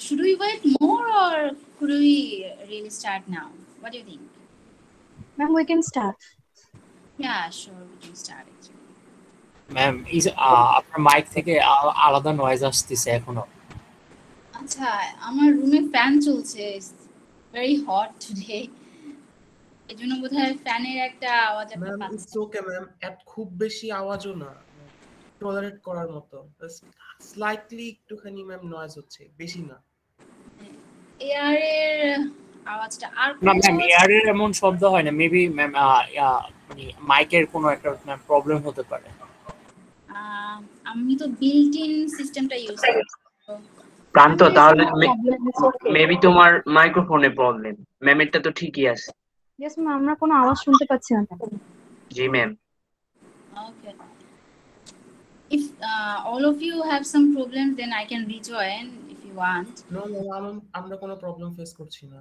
Should we wait more or could we really start now? What do you think? Ma'am, we can start. Yeah, sure, we can start actually. Ma'am আপনার mic থেকে আলাদা noise আসতেছে এখনো। আচ্ছা, আমার রুমে fan চলছে, very hot today, এজন্য বোধহয় ফ্যানের একটা আওয়াজ আপনি ম্যাম পাচ্ছেন। ইটস ওকে ম্যাম, এত খুব বেশি আওয়াজও না, টলারেট করার মতো, স্লাইটলি একটুখানি ম্যাম নয়েজ হচ্ছে, বেশি না। এয়ারের আওয়াজটা আর না ম্যাম, এয়ারের এমন শব্দ হয় না, মেবি ম্যাম মানে মাইকের কোনো একটা প্রবলেম হতে পারে। আমি তো বিল্ট ইন সিস্টেমটা ইউজ করি। প্রান্ত, তাহলে মেবি তোমার মাইক্রোফোনে প্রবলেম, ম্যামেরটা তো ঠিকই আছে। Yes, ma'am, আমরা কোনো আওয়াজ শুনতে পাচ্ছি না। জি ma'am. Okay. If all of you have some problems, then I can rejoin if you want. No, আমরা কোনো প্রবলেম ফেস করছি না।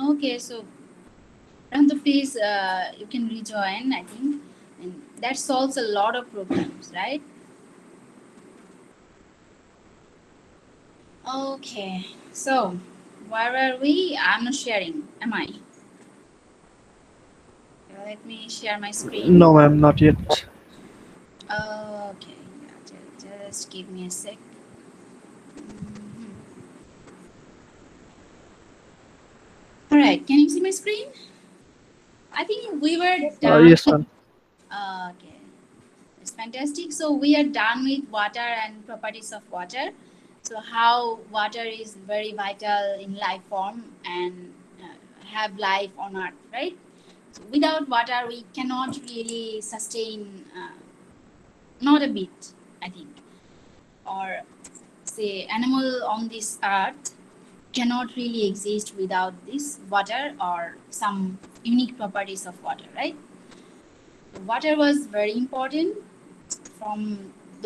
Okay, so Pranto, please, you can rejoin, I think, and that solves a lot of problems, right? Okay, so where are we? I'm not sharing, am I? Let me share my screen. No, ma'am, not yet. Okay, just give me a sec. All right, can you see my screen? I think we were done. Yes, ma'am. Okay, it's fantastic. So we are done with water and properties of water. So how water is very vital in life form and have life on earth, right? So without water, we cannot really sustain, not a bit, I think, or say animal on this earth cannot really exist without this water or some unique properties of water, right? Water was very important. From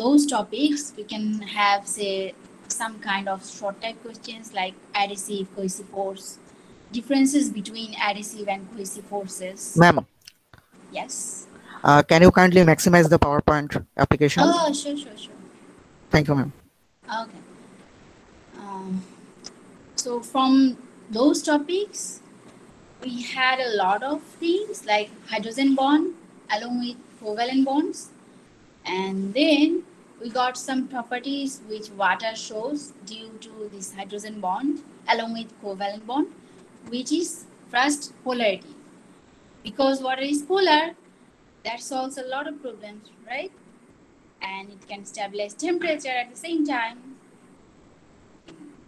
those topics, we can have, say, some kind of short type questions like adhesive, cohesive force, differences between adhesive and cohesive forces. Ma'am. Yes. Can you kindly maximize the PowerPoint application? Oh, sure. Thank you, ma'am. Okay. So from those topics, we had a lot of things like hydrogen bond along with covalent bonds. And then we got some properties which water shows due to this hydrogen bond along with covalent bond, which is first polarity. Because water is polar, that solves a lot of problems, right? And it can stabilize temperature at the same time.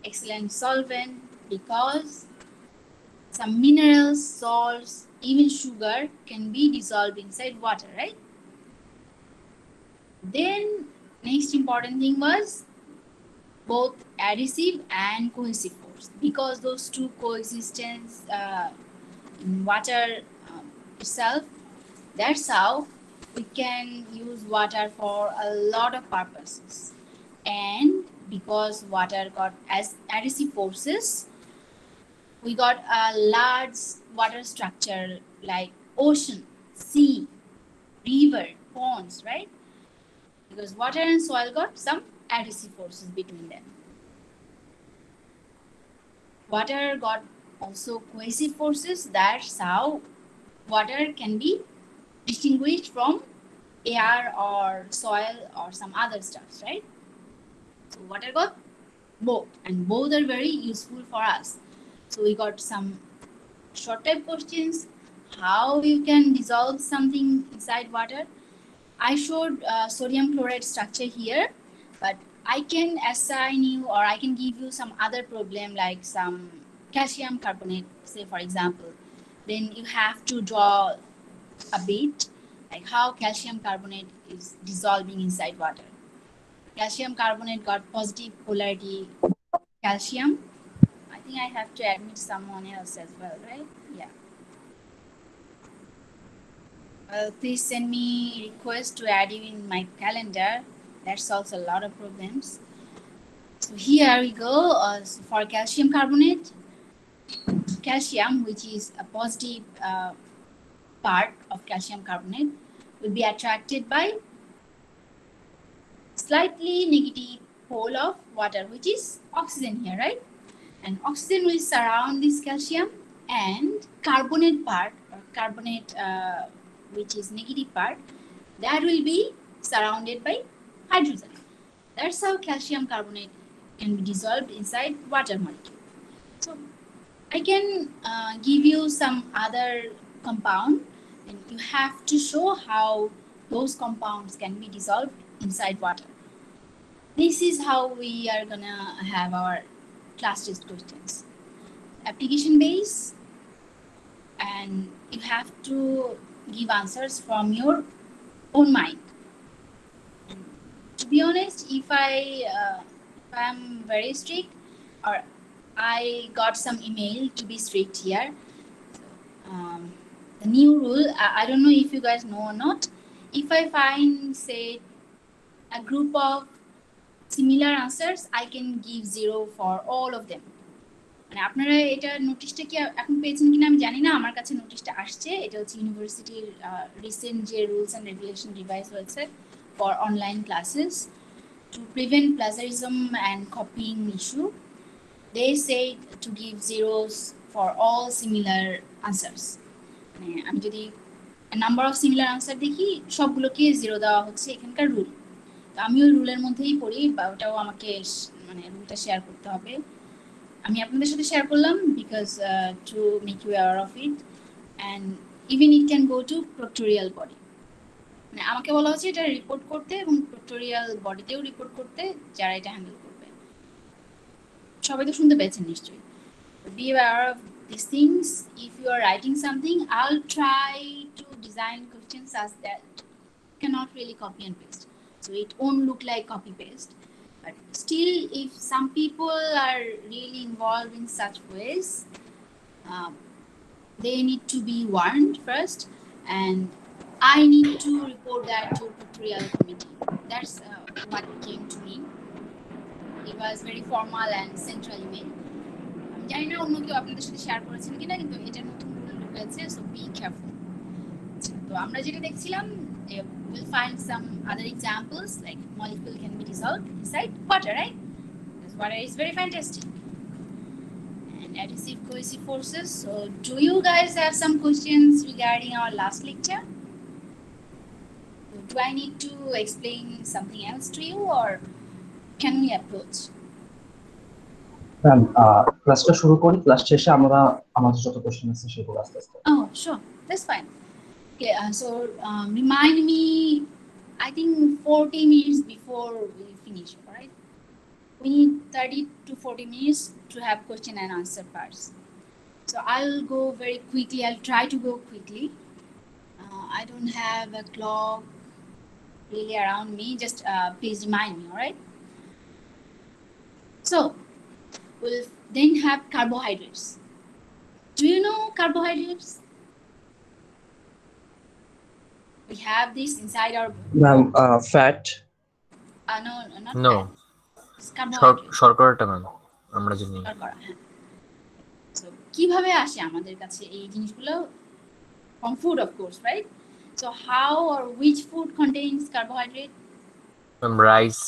Excellent solvent because some minerals, salts, even sugar can be dissolved inside water, right? Then next important thing was both adhesive and cohesive force, because those two coexistence in water itself. That's how we can use water for a lot of purposes. And because water got as adhesive forces, we got a large water structure like ocean, sea, river, ponds, right? Because water and soil got some adhesive forces between them. Water got also cohesive forces. That's how water can be distinguished from air or soil or some other stuffs, right? So water got both, and both are very useful for us. So we got some short type questions, how you can dissolve something inside water. I showed sodium chloride structure here, but I can assign you or I can give you some other problem like some calcium carbonate, say for example. Then you have to draw a bit like how calcium carbonate is dissolving inside water. Calcium carbonate got positive polarity calcium. I think I have to admit someone else as well, right? Yeah. Well, please send me request to add you in my calendar. That solves a lot of problems. So here we go. For calcium carbonate, calcium, which is a positive part of calcium carbonate, will be attracted by slightly negative whole of water, which is oxygen here, right? And oxygen will surround this calcium, and carbonate part, or carbonate which is negative part, that will be surrounded by hydrogen. That's how calcium carbonate can be dissolved inside water molecule. So I can give you some other compound, and you have to show how those compounds can be dissolved inside water. This is how we are gonna have our class test questions. Application base, and you have to give answers from your own mind. And to be honest, if I'm very strict, or I got some email to be strict here. The new rule, I don't know if you guys know or not. If I find, say, a group of similar answers, I can give 0 for all of them. মানে আপনারা এটা নোটিশটা কি এখন পেয়েছেন কিনা আমি জানি না, আমার কাছে নোটিশটা আসছে। এটা হচ্ছে ইউনিভার্সিটির রিসেন্ট যে রুলস অ্যান্ড রেগুলেশন রিভাইজ হয়েছে for online classes to prevent plagiarism and copying issue. They say to give zeros for all similar answers. মানে আমি যদি নাম্বার অফ সিমিলার আনসার দেখি সবগুলোকে 0 দেওয়া হচ্ছে এখানকার রুল। তো আমি ওই রুলের মধ্যেই পড়ি, বা ওটাও আমাকে মানে রুলটা শেয়ার করতে হবে। আমি আপনাদের সাথে শেয়ার করলাম because to make you aware of it, and even it can go to proctorial body. মানে আমাকে বলা হচ্ছে এটা রিপোর্ট করতে এবং প্রক্টোরিয়াল বডিতেও রিপোর্ট করতে, যারা এটা হ্যান্ডেল করবে। সবাই তো শুনতে পেয়েছেন নিশ্চয়ই। Be aware of these things. If you are writing something, I'll try to design questions as that you cannot really copy and paste, so it won't look like copy paste. But still, if some people are really involved in such ways, they need to be warned first, and I need to report that to tutorial committee. That's what came to me. It was very formal and central email. জানি না অন্য কেউ আপনাদের সাথে share করেছেন কিনা, কিন্তু এটা নতুন রুল হয়েছে, সো বি কেয়ারফুল। তো আমরা যেটা দেখছিলাম, we'll find some other examples like molecule can be dissolved inside water, right? Because water is very fantastic. And adhesive cohesive forces. So do you guys have some questions regarding our last lecture? Do I need to explain something else to you, or can we approach? Ma'am ক্লাসটা শুরু করি, class শেষে আমরা আমাদের যত question আছে সেগুলো আস্তে আস্তে। Oh, sure, that's fine. Okay, so remind me, I think 40 minutes before we finish, right? We need 30 to 40 minutes to have question and answer parts. So I'll go very quickly. I'll try to go quickly. I don't have a clock really around me. Just please remind me, all right? So we'll then have carbohydrates. Do you know carbohydrates? We have this inside our ma'am fat no, not No. fat. It's carbohydrates. শর্করাটা ma'am আমরা জানি। শর্করা, হ্যাঁ। So কিভাবে আসে আমাদের কাছে এই জিনিসগুলো? From food, of course, right? So how or which food contains carbohydrate? Ma'am rice,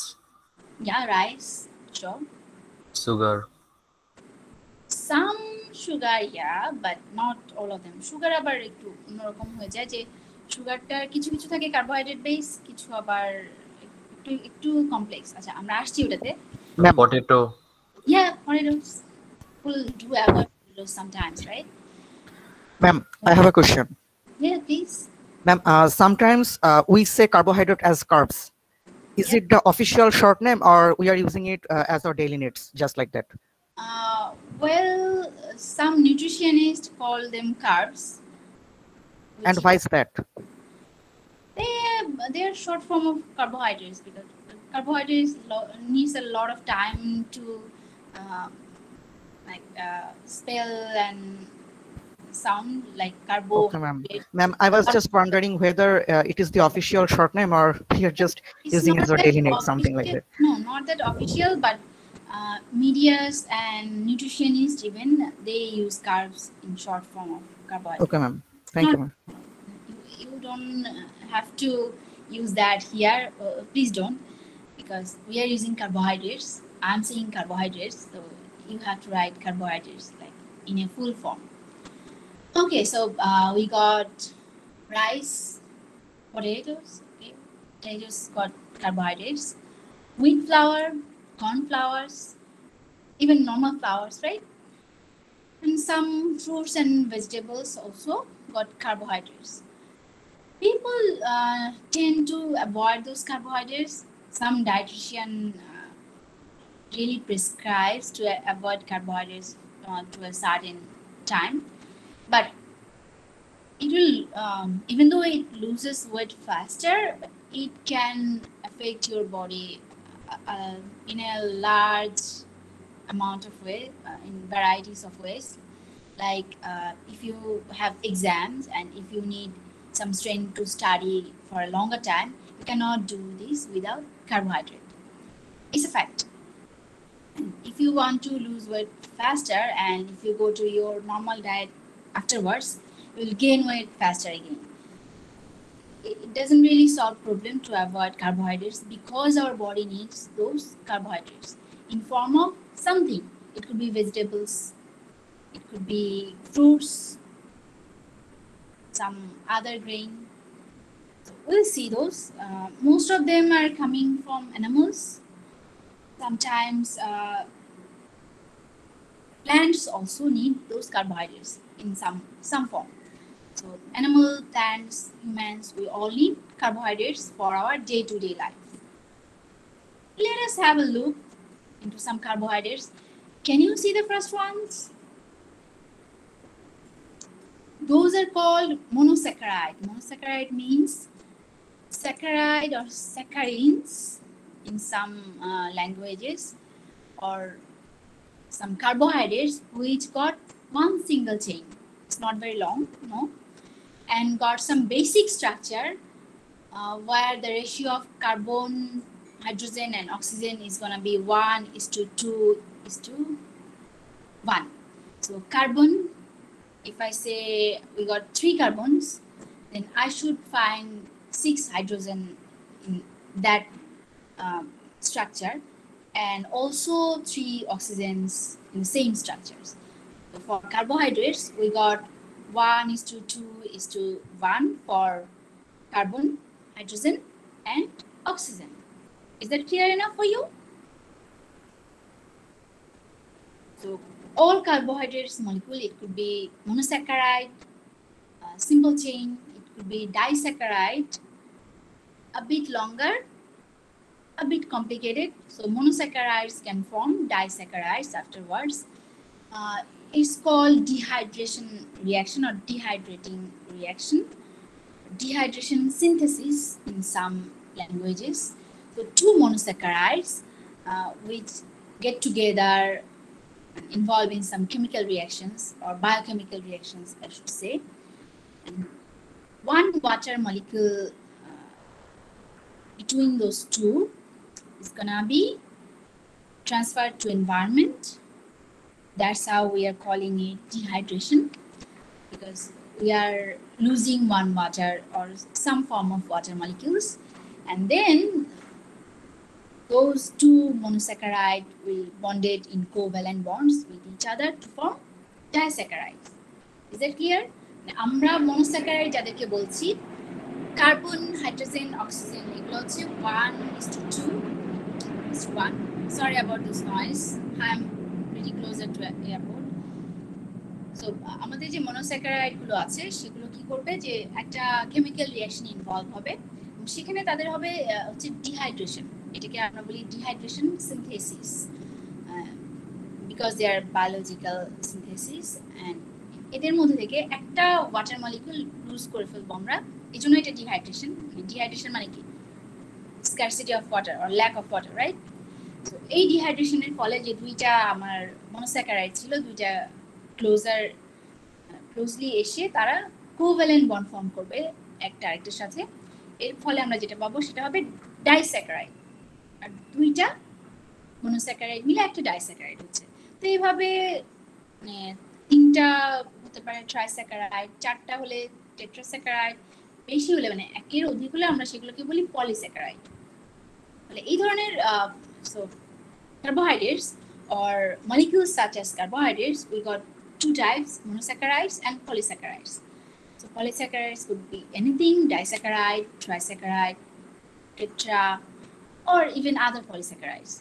Yeah, rice, sure. Sugar, Some sugar, yeah, but not all of them. Sugar আবার একটু অন্যরকম হয়ে যায়, যে সুগারটার কিছু কিছু থাকে কার্বোহাইড্রেট বেস, কিছু আবার একটু একটু কমপ্লেক্স। আচ্ছা, আমরা আসছি ওটাতে। Potato. Yeah, potatoes. People do avoid potatoes sometimes, right? Ma'am, I have a question. Yeah, please. Ma'am, sometimes we say carbohydrate as carbs. Is Yeah. it the official short name, or we are using it as our daily needs, just like that? Well, some nutritionists call them carbs. And why is that? They are short form of carbohydrates, because carbohydrates needs a lot of time to spell and sound like carbo. Okay, ma'am. Ma'am, I was just wondering whether it is the official short name, or we are just It's using it not as our that daily needs, something like that. No, not that official, but medias and nutritionists even, they use carbs in short form of carbohydrates. Okay, ma'am. Thank you, ma'am. You don't have to use that here. Please don't. because we are using carbohydrates. I'm saying carbohydrates, so you have to write carbohydrates like in a full form. Okay, so we got rice, potatoes. Okay, potatoes got carbohydrates. Wheat flour, corn flours, even normal flours, right? And some fruits and vegetables also got carbohydrates. People tend to avoid those carbohydrates. Some dietitian really prescribes to avoid carbohydrates to a certain time, but it will even though it loses weight faster, it can affect your body in a large amount of way, in varieties of ways. Like if you have exams and if you need some strength to study for a longer time, you cannot do this without carbohydrate. It's a fact. If you want to lose weight faster and if you go to your normal diet afterwards, you will gain weight faster again. It doesn't really solve problem to avoid carbohydrates because our body needs those carbohydrates in form of something. It could be vegetables, it could be fruits, some other grain. So we'll see those. Most of them are coming from animals. Sometimes plants also need those carbohydrates in some form. So animal, plants, humans, we all need carbohydrates for our day-to-day life. Let us have a look into some carbohydrates. Can you see the first ones? Those are called monosaccharide. Monosaccharide means saccharide or saccharines in some languages, or some carbohydrates which got one single chain. It's not very long, no, and got some basic structure where the ratio of carbon, hydrogen, and oxygen is gonna be 1:2:1. So carbon, if I say we got 3 carbons, then I should find 6 hydrogen in that structure, and also 3 oxygens in the same structures. So for carbohydrates, we got 1:2:1 for carbon, hydrogen, and oxygen. Is that clear enough for you? So all carbohydrates molecule, it could be monosaccharide, simple chain, it could be disaccharide, a bit longer, a bit complicated. So monosaccharides can form disaccharides afterwards. It's called dehydration reaction or dehydrating reaction. Dehydration synthesis in some languages. So 2 monosaccharides which get together and involve in some chemical reactions or biochemical reactions, I should say. And 1 water molecule between those 2 is gonna be transferred to environment. That's how we are calling it dehydration, because we are losing 1 water or some form of water molecules, and then those 2 monosaccharide will bonded in covalent bonds with each other to form disaccharides. Is that clear? আমরা monosaccharide যাদেরকে বলছি, carbon, hydrogen, oxygen, এগুলো হচ্ছে 1:1. Sorry about this noise. I'm pretty closer to airport. So আমাদের যে monosaccharide গুলো আছে সেগুলো কি করবে, যে একটা কেমিক্যাল রিঅ্যাকশন ইনভলভ হবে, সেখানে তাদের হবে হচ্ছে ডিহাইড্রেশন। এটাকে আমরা বলি dehydration synthesis, because they are biological synthesis, and এদের মধ্যে থেকে একটা ওয়াটার মলিকিউল লুজ করে ফেলবো আমরা, এই জন্য এটা ডিহাইড্রেশন। ডিহাইড্রেশন মানে কি? Scarcity of water or lack of water, right? তো এই ডিহাইড্রেশনের ফলে যে 2টা আমার মনোস্যাকারাইড ছিল, 2টা ক্লোজলি এসে তারা কোভ্যালেন্ট বন্ড ফর্ম করবে একটা আরেকটার সাথে। এর ফলে আমরা যেটা পাবো সেটা হবে ডাইস্যাকারাইড, আর 2টা মনোস্যাকারাইড মিলে একটা ডাইস্যাকারাইড হচ্ছে। তো এইভাবে 3টা হতে পারে ট্রাইস্যাকারাইড, 4টা হলে টেট্রাস্যাকারাইড, বেশি হলে মানে 1-এর অধিক হলে আমরা সেগুলোকে বলি পলিস্যাকারাইড। তাহলে এই ধরনের so carbohydrates or molecules such as carbohydrates, we got two types, monosaccharides and polysaccharides. So polysaccharides could be anything, disaccharide, trisaccharide, tetra, or even other polysaccharides.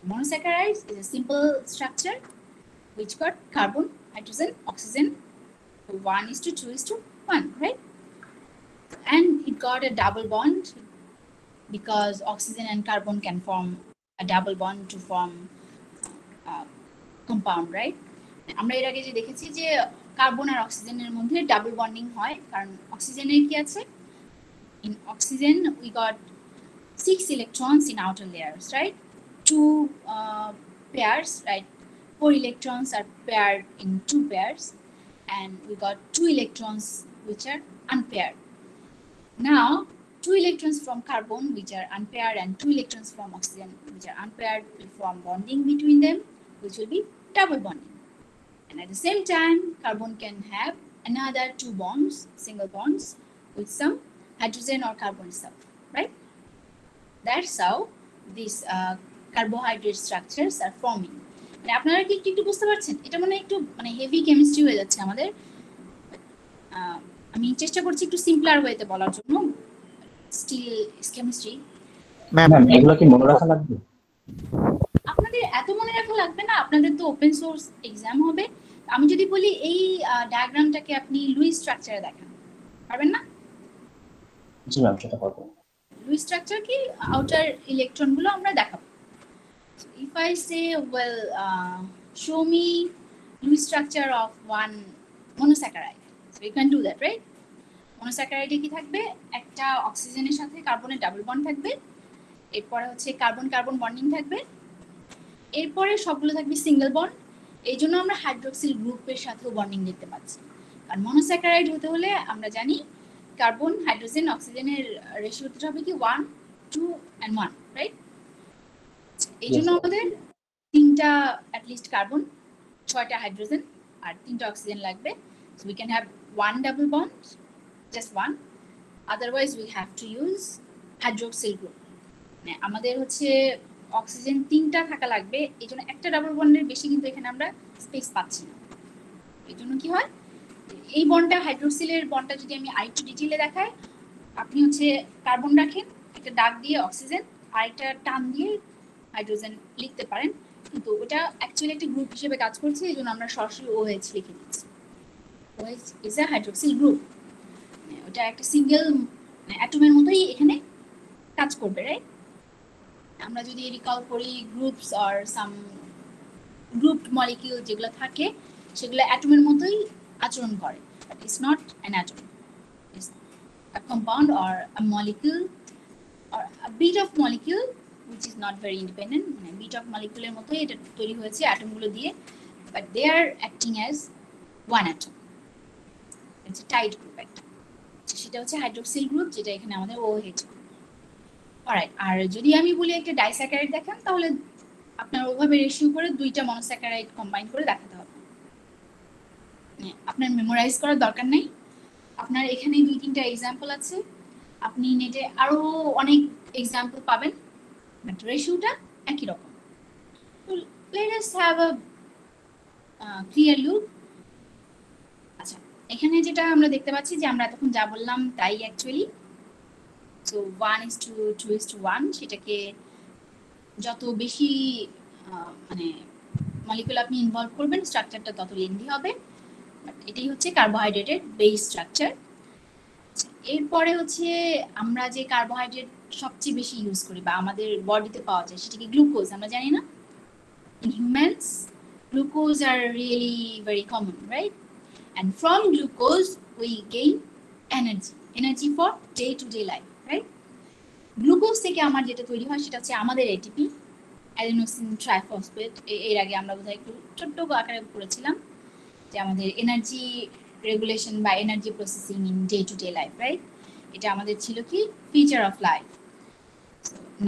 Monosaccharides is a simple structure which got carbon, hydrogen, oxygen, 1:2:1, right? And it got a double bond because oxygen and carbon can form a double bond to form compound, right? আমরা এর আগে যে দেখেছি যে carbon আর অক্সিজেনের মধ্যে double bonding হয়, কারণ অক্সিজেনের কি আছে, in oxygen we got 6 electrons in outer layers, right? 2 pairs, right? 4 electrons are paired in 2 pairs, and we got 2 electrons which are unpaired. Now 2 electrons from carbon which are unpaired and 2 electrons from oxygen which are unpaired will form bonding between them, which will be double bonding. And at the same time, carbon can have another 2 bonds, single bonds, with some hydrogen or carbon itself, right? That's how these carbohydrate structures are forming. মানে আপনারা কি একটু বুঝতে পারছেন? এটা মানে একটু মানে হেভি কেমিস্ট্রি হয়ে যাচ্ছে আমাদের। আমি চেষ্টা করছি একটু সিম্পলার ওয়েতে বলার জন্য। Still chemistry. ম্যাম এগুলো কি মনে রাখা লাগবে? আপনাদের এত মনে রাখা লাগবে না, আপনাদের তো ওপেন সোর্স এক্সাম হবে। আমি যদি বলি এই ডায়াগ্রামটাকে আপনি লুইস স্ট্রাকচারে দেখান, পারবেন না? জি ম্যাম, সেটা পারবো। লুইস স্ট্রাকচার কি আউটার ইলেকট্রনগুলো আমরা দেখাবো। If I say, well, show me Lewis structure of one monosaccharide, so you can do that, right? Monosaccharide কি থাকবে, একটা অক্সিজেনের সাথে কার্বনের ডাবল বন্ড থাকবে, এরপরে হচ্ছে কার্বন কার্বন বন্ডিং থাকবে, এরপরে সবগুলো থাকবে সিঙ্গেল বন্ড। এই জন্য আমরা হাইড্রোক্সিল গ্রুপের সাথেও বন্ডিং দেখতে পাচ্ছি, কারণ মনোস্যাকারাইড হতে হলে আমরা জানি কার্বন হাইড্রোজেন অক্সিজেনের রেশিওটা হবে কি 1, 2 and 1, রাইট? এই জন্য আমাদের 3টা অ্যাটলিস্ট কার্বন, 6টা হাইড্রোজেন আর 3টা অক্সিজেন লাগবে। So we can have one double bond, just one. Otherwise we have to use hydroxyl group. মানে আমাদের হচ্ছে অক্সিজেন 3টা থাকা লাগবে, এই জন্য একটা ডাবল বন্ডের বেশি কিন্তু এখানে আমরা স্পেস পাচ্ছি না। এই জন্য কি হয়, এই বন্ডটা হাইড্রোক্সিলের বন্ডটা যদি আমি আরেকটু ডিটেইলে দেখাই, আপনি হচ্ছে কার্বন রাখেন, একটা দাগ দিয়ে অক্সিজেন আর একটা টান দিয়ে হাইড্রোজেন লিখতে পারেন, কিন্তু ওটা অ্যাকচুয়ালি একটা গ্রুপ হিসেবে কাজ করছে, এই জন্য আমরা সরাসরি OH লিখে দিচ্ছি। OH is a hydroxyl group, ওটা একটা সিঙ্গেল অ্যাটমের মতোই এখানে কাজ করবে, রাইট? আমরা যদি রিকল করি groups or some grouped molecule যেগুলো থাকে সেগুলো অ্যাটমের মতোই আচরণ করে, but it's not an atom, it's a compound or a molecule or a bit of molecule which is not very independent, মানে বিট অফ মলিকিউলের মতোই এটা তৈরি হয়েছে অ্যাটমগুলো দিয়ে, but they are acting as one atom. It's a tight group একটা, সেটা হচ্ছে হাইড্রোক্সিল গ্রুপ, যেটা এখানে আমাদের OH। অলরাইট, আর যদি আমি বলি একটা ডাইস্যাকারাইড দেখান, তাহলে আপনার ওভাবে রেশিও করে 2টা মনোস্যাকারাইড কম্বাইন করে দেখাতে হবে। আপনার মেমোরাইজ করার দরকার নেই, আপনার এখানে 2-3টা এক্সাম্পল আছে, আপনি নেটে আরো অনেক এক্সাম্পল পাবেন, বাট রেশিওটা একই রকম। তো let us have a clear look. আচ্ছা, এখানে যেটা আমরা দেখতে পাচ্ছি যে আমরা এতক্ষণ যা বললাম তাই অ্যাকচুয়ালি। সো 1:2:1, সেটাকে যত বেশি মানে মলিকিউল আপনি ইনভলভ করবেন স্ট্রাকচারটা তত লেন্দি হবে, বাট এটাই হচ্ছে কার্বোহাইড্রেটের বেস স্ট্রাকচার। এরপরে হচ্ছে আমরা যে কার্বোহাইড্রেট সবচেয়ে বেশি ইউজ করি বা আমাদের বডিতে পাওয়া যায় সেটা কি গ্লুকোজ, আমরা জানি না? In humans glucose are really very common, right? And from glucose we gain energy for day to day life, right? Glucose থেকে আমার যেটা তৈরি হয় সেটা হচ্ছে আমাদের এটিপি, অ্যাডিনোসিন ট্রাইফসফেট। এর আগে আমরা বোধহয় একটু ছোট্ট আকারে পড়েছিলাম যে আমাদের এনার্জি রেগুলেশন বা energy processing in day to day life, right? এটা আমাদের ছিল কি feature of life.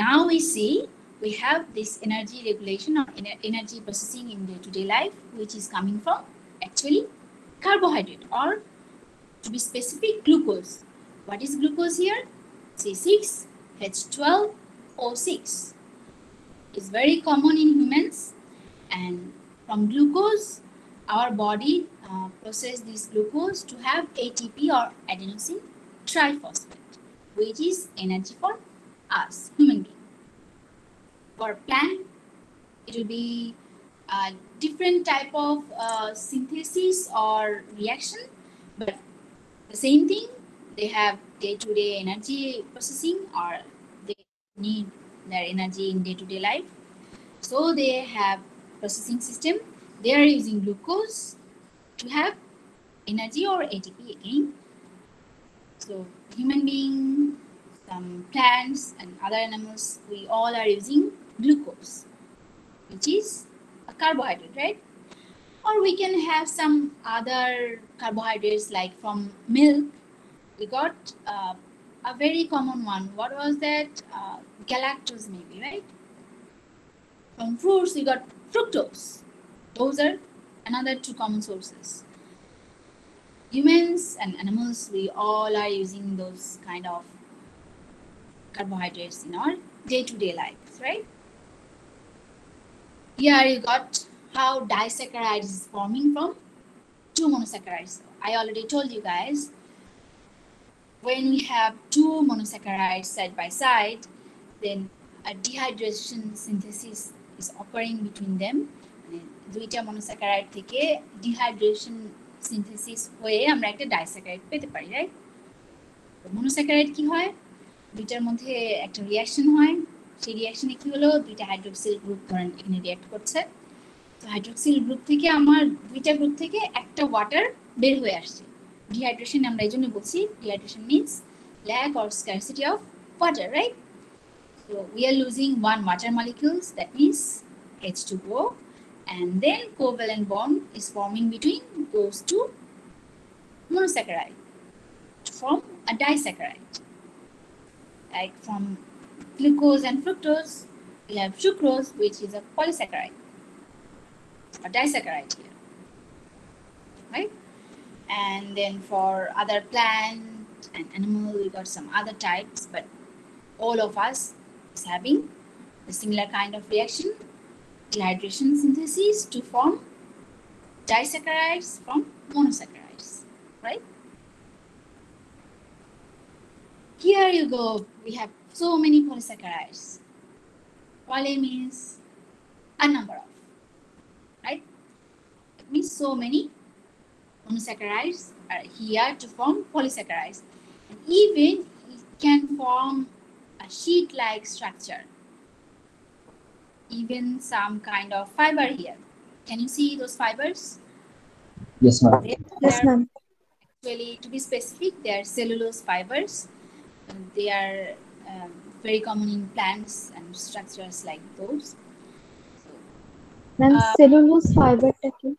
Now we see we have this energy regulation or energy processing in day to day life, which is coming from actually carbohydrate, or to be specific, glucose. What is glucose here? C6H12 O6. It's very common in humans, and from glucose, our body process this glucose to have ATP or adenosine triphosphate, which is energy for us, human being. For plant, it will be a different type of synthesis or reaction, but the same thing. They have day-to-day energy processing, or they need their energy in day-to-day life. So they have processing system. They are using glucose to have energy or ATP again. So human being, some plants and other animals, we all are using glucose, which is a carbohydrate, right? Or we can have some other carbohydrates, like from milk. We got a very common one. What was that? Galactose, maybe, right? From fruits, we got fructose. Those are another two common sources. Humans and animals, we all are using those kind of carbohydrates in our day-to-day lives, right? Here you got how disaccharides is forming from two monosaccharides. I already told you guys, when we have two monosaccharides side by side, then a dehydration synthesis is occurring between them. দুইটা monosaccharide থেকে dehydration synthesis হয়ে আমরা একটা disaccharide পেতে পারি, right? monosaccharide কি হয়, দুইটার মধ্যে একটা রিঅ্যাকশন হয়, সেই রিঅ্যাকশনে কি হলো, দুইটা হাইড্রোক্সিল গ্রুপ ধরেন এখানে রিঅ্যাক্ট করছে, তো হাইড্রোক্সিল গ্রুপ থেকে আমার দুইটা গ্রুপ থেকে একটা ওয়াটার বের হয়ে আসছে। ডিহাইড্রেশন আমরা এই জন্য বলছি, dehydration means lack or scarcity of water, right? So we are losing one water molecules, that means H2O, and then covalent bond is forming between those two monosaccharide to form a disaccharide. Like from glucose and fructose, we have sucrose, which is a polysaccharide, a disaccharide here, right? And then for other plant and animal, we got some other types, but all of us is having a similar kind of reaction, dehydration synthesis to form disaccharides from monosaccharides, right? Here you go, we have so many polysaccharides. Poly means a number of, right? It means so many monosaccharides are here to form polysaccharides. And even it can form a sheet-like structure, even some kind of fiber here. Can you see those fibers? Yes, ma'am. Yes, ma'am. Actually, to be specific, they are cellulose fibers. And they are very common in plants and structures like those. Ma'am, cellulose fiberটা কি?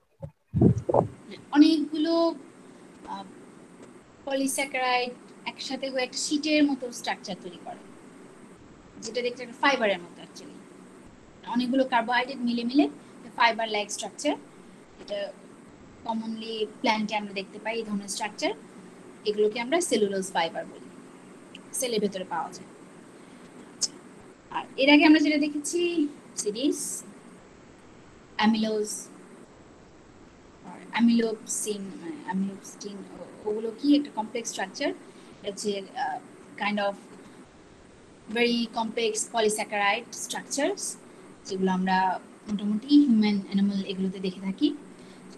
অনেকগুলো polysaccharide একসাথে হয়ে একটা শীটের মতো structure তৈরি করে, যেটা দেখতে একটা ফাইবারের মতো অ্যাকচুয়ালি। অনেকগুলো কার্বোহাইড্রেট মিলে মিলে ফাইবার লাইক স্ট্রাকচার, এটা কমনলি প্ল্যান্টে আমরা দেখতে পাই এই ধরনের স্ট্রাকচার। এগুলোকে আমরা সেলুলোজ ফাইবার বলি, সেলের ভেতরে পাওয়া যায়। আর এর আগে আমরা যেটা দেখেছি সিরিজ অ্যামিলোজ, অ্যামিলোপসিন, ওগুলো কি একটা কমপ্লেক্স স্ট্রাকচার, হচ্ছে kind of very complex polysaccharide structures, যেগুলো আমরা মোটামুটি হিউম্যান অ্যানিমাল এগুলোতে দেখে থাকি।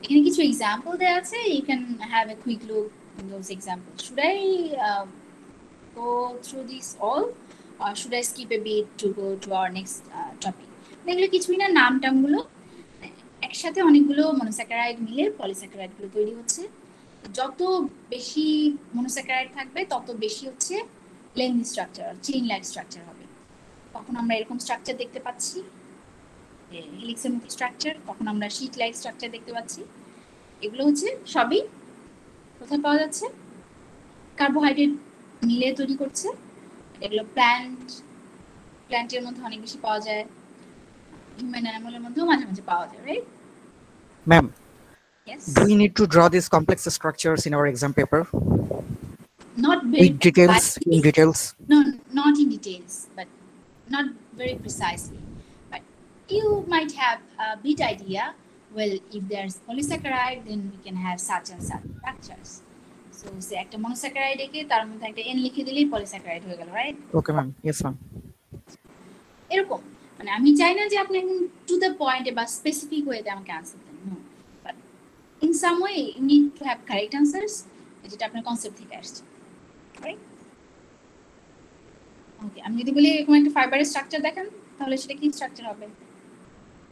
এখানে কিছু এক্সাম্পল দেওয়া আছে, you can have a quick look in those example. Should I go through this all, or should I skip a bit to go to our next topic? এগুলো কিছুই না, নাম টামগুলো একসাথে অনেকগুলো মনোস্যাকারাইড মিলে পলিস্যাকারাইড গুলো তৈরি হচ্ছে। যত বেশি মনোস্যাকারাইড থাকবে তত বেশি হচ্ছে lengthy structure, chain like structure হবে। কখন আমরা এরকম স্ট্রাকচার দেখতে পাচ্ছি, হেলিক্সের মতো স্ট্রাকচার, কখন আমরা শীট লাইক স্ট্রাকচার দেখতে পাচ্ছি। এগুলো হচ্ছে সবই কোথায় পাওয়া যাচ্ছে, কার্বোহাইড্রেট মিলে তৈরি করছে। এগুলো প্ল্যান্টের মধ্যে অনেক বেশি পাওয়া যায়, হিউম্যান অ্যানিমালের মধ্যেও মাঝে মাঝে পাওয়া যায়, right? Ma'am, Yes. do we need to draw these complex structures in our exam paper Not very with details, in details? No, not in details, but not very precisely, but you might have a bit idea. Well, if there's polysaccharide, then we can have such and such structures. So say একটা monosaccharide একে তার মধ্যে একটা N লিখে দিলেই polysaccharide হয়ে গেল, right? Okay, ma'am. Yes, ma'am. এরকম মানে আমি চাই না যে আপনি একদম টু দ্য পয়েন্টে বা স্পেসিফিক ওয়েতে আমাকে আনসার দেন, no, but in some way you need to have correct answers যেটা আপনার কনসেপ্ট থেকে আসছে, রাইট? ওকে, আমি যদি বলি এরকম একটা ফাইবারের স্ট্রাকচার দেখান, তাহলে সেটা কি স্ট্রাকচার হবে?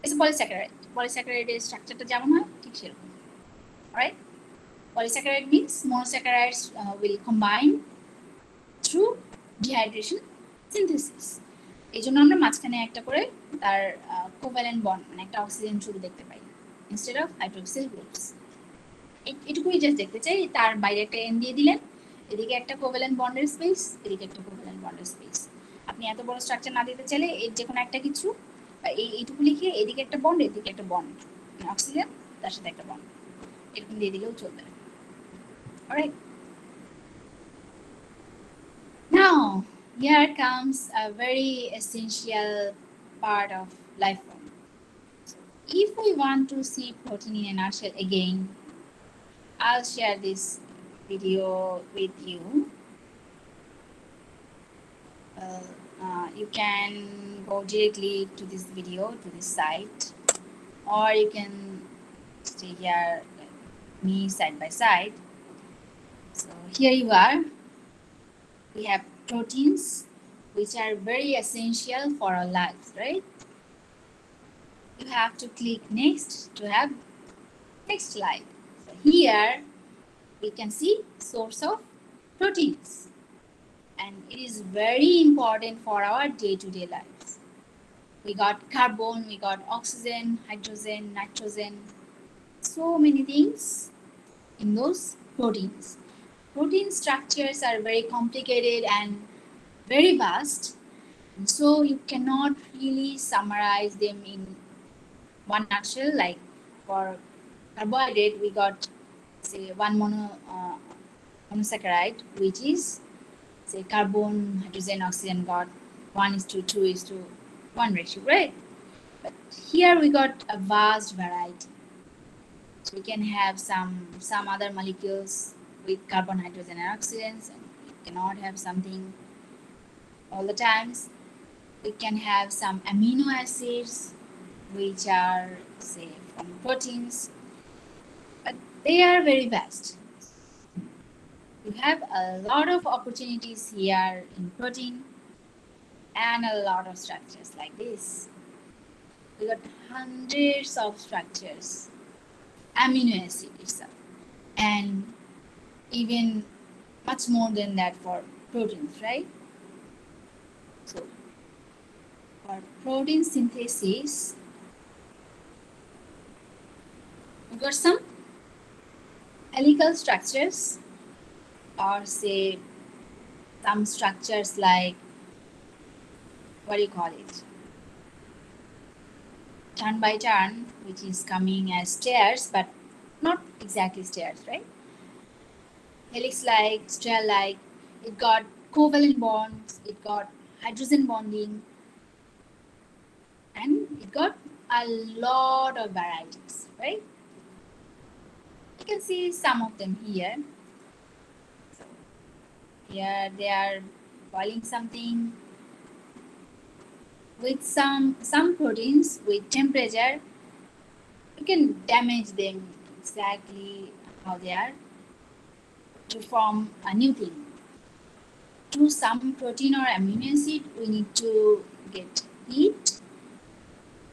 It's polysaccharide. পলিস্যাকারাইডের স্ট্রাকচারটা যেমন হয় ঠিক সেরকম, right? Polysaccharide means monosaccharides will combine through dehydration synthesis. এই জন্য আমরা মাঝখানে একটা করে তার কোভ্যালেন্ট বন্ড মানে একটা অক্সিজেন শুধু দেখতে পাই ইনস্টেড অফ হাইড্রোক্সিল গ্রুপস। এটুকুই জাস্ট দেখতে চাই। তার বাইরে একটা এন দিয়ে দিলেন, এদিকে একটা কোভ্যালেন্ট বন্ডের স্পেস, এদিকে একটা কোভ্যালেন্ট বন্ডের স্পেস। আপনি এত বড় স্ট্রাকচার না দিতে চাইলে এর যে কোনো একটা কিছু এইটুকু লিখে এদিকে একটা বন্ড, এদিকে একটা বন্ড, অক্সিজেন তার সাথে একটা বন্ড, এরকম দিয়ে দিলেও চলবে। Alright. Now, here comes a very essential part of life form. So, if we want to see protein in a nutshell again, I'll share this video with you. You can go directly to this video, to this site, or you can stay here like me side by side. So here you are. We have proteins which are very essential for our lives, right? You have to click next to have next slide. So here we can see source of proteins, and it is very important for our day-to-day lives. We got carbon, we got oxygen, hydrogen, nitrogen, so many things in those proteins. Protein structures are very complicated and very vast, so you cannot really summarize them in one nutshell. Like for carbohydrate, we got say one monosaccharide, which is say carbon, hydrogen, oxygen got 1:2:1 ratio, right? But here we got a vast variety. So we can have some other molecules with carbon, hydrogen, and oxygens, and we cannot have something all the times. We can have some amino acids which are say from proteins, but they are very vast. You have a lot of opportunities here in protein and a lot of structures like this. We got hundreds of structures, amino acid itself, and even much more than that for proteins, right? So for protein synthesis, we've got some helical structures, or say some structures like, what do you call it? Turn by turn, which is coming as stairs, but not exactly stairs, right? Helix-like, strail-like, it got covalent bonds, it got hydrogen bonding, and it got a lot of varieties, right? You can see some of them here. So here they are boiling something. With some proteins, with temperature, you can damage them exactly how they are to form a new thing. To some protein or amino acid, we need to get heat.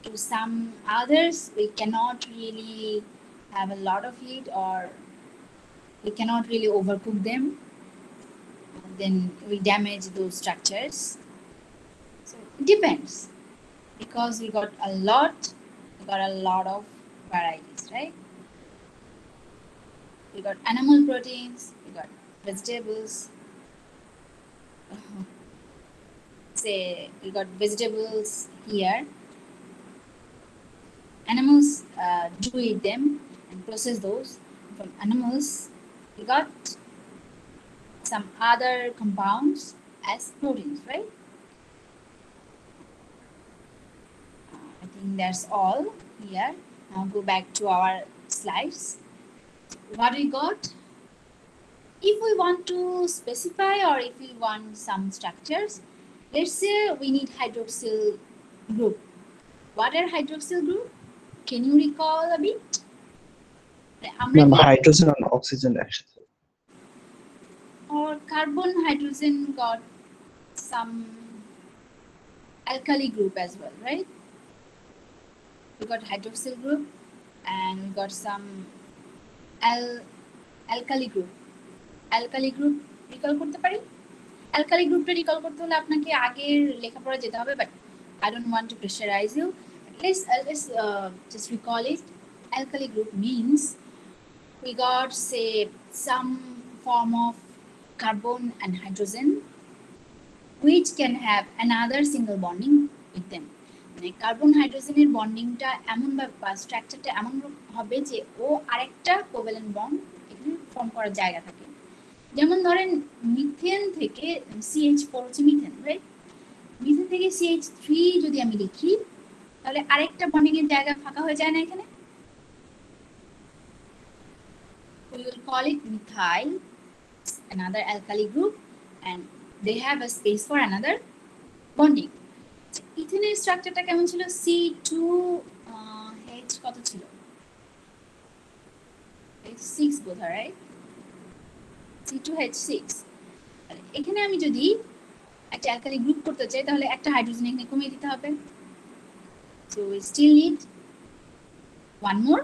To some others, we cannot really have a lot of heat, or we cannot really overcook them. Then we damage those structures. So it depends, because we got a lot of varieties, right? We got animal proteins, we got vegetables. Say we got vegetables here. Animals do eat them and process those. From animals, we got some other compounds as proteins, right? think that's all here. Now go back to our slides. What we got? If we want to specify or if we want some structures, let's say we need hydroxyl group. What are hydroxyl group? Can you recall a bit? আমরা ma'am কি- hydrogen আর oxygen একসাথে or carbon hydrogen got some alkali group as well, right? We got hydroxyl group and we got some alkali group. Alkali group recall করতে পারি? Alkali groupটা recall করতে হলে আপনাকে আগের লেখাপড়া যেতে হবে, but I don't want to pressurize you. Let's just recall it. Alkali group means we got say some form of carbon and hydrogen which can have another single bonding with them. মানে carbon হাইড্রোজেনের বন্ডিংটা এমন বা স্ট্রাকচারটা এমন হবে যে ও আরেকটা কোভ্যালেন্ট বন্ড এখানে ফর্ম করার জায়গা থাকে। যেমন ধরেন মিথেন থেকে CH4 হচ্ছে মিথেন, রাইট? মিথেন থেকে CH3 যদি আমি লিখি তাহলে আরেকটা বন্ডিং এর জায়গা ফাঁকা হয়ে যায় না এখানে? We will call it methyl, another alkali group, and they have a space for another bonding. ইথেনের স্ট্রাকচারটা কেমন ছিল? C2H কত ছিল? H6 বোধহয়, রাইট? C2H6। এখানে আমি যদি একটা অ্যালকালি গ্রুপ করতে চাই তাহলে একটা হাইড্রোজেন এখানে কমিয়ে দিতে হবে। So we still need one more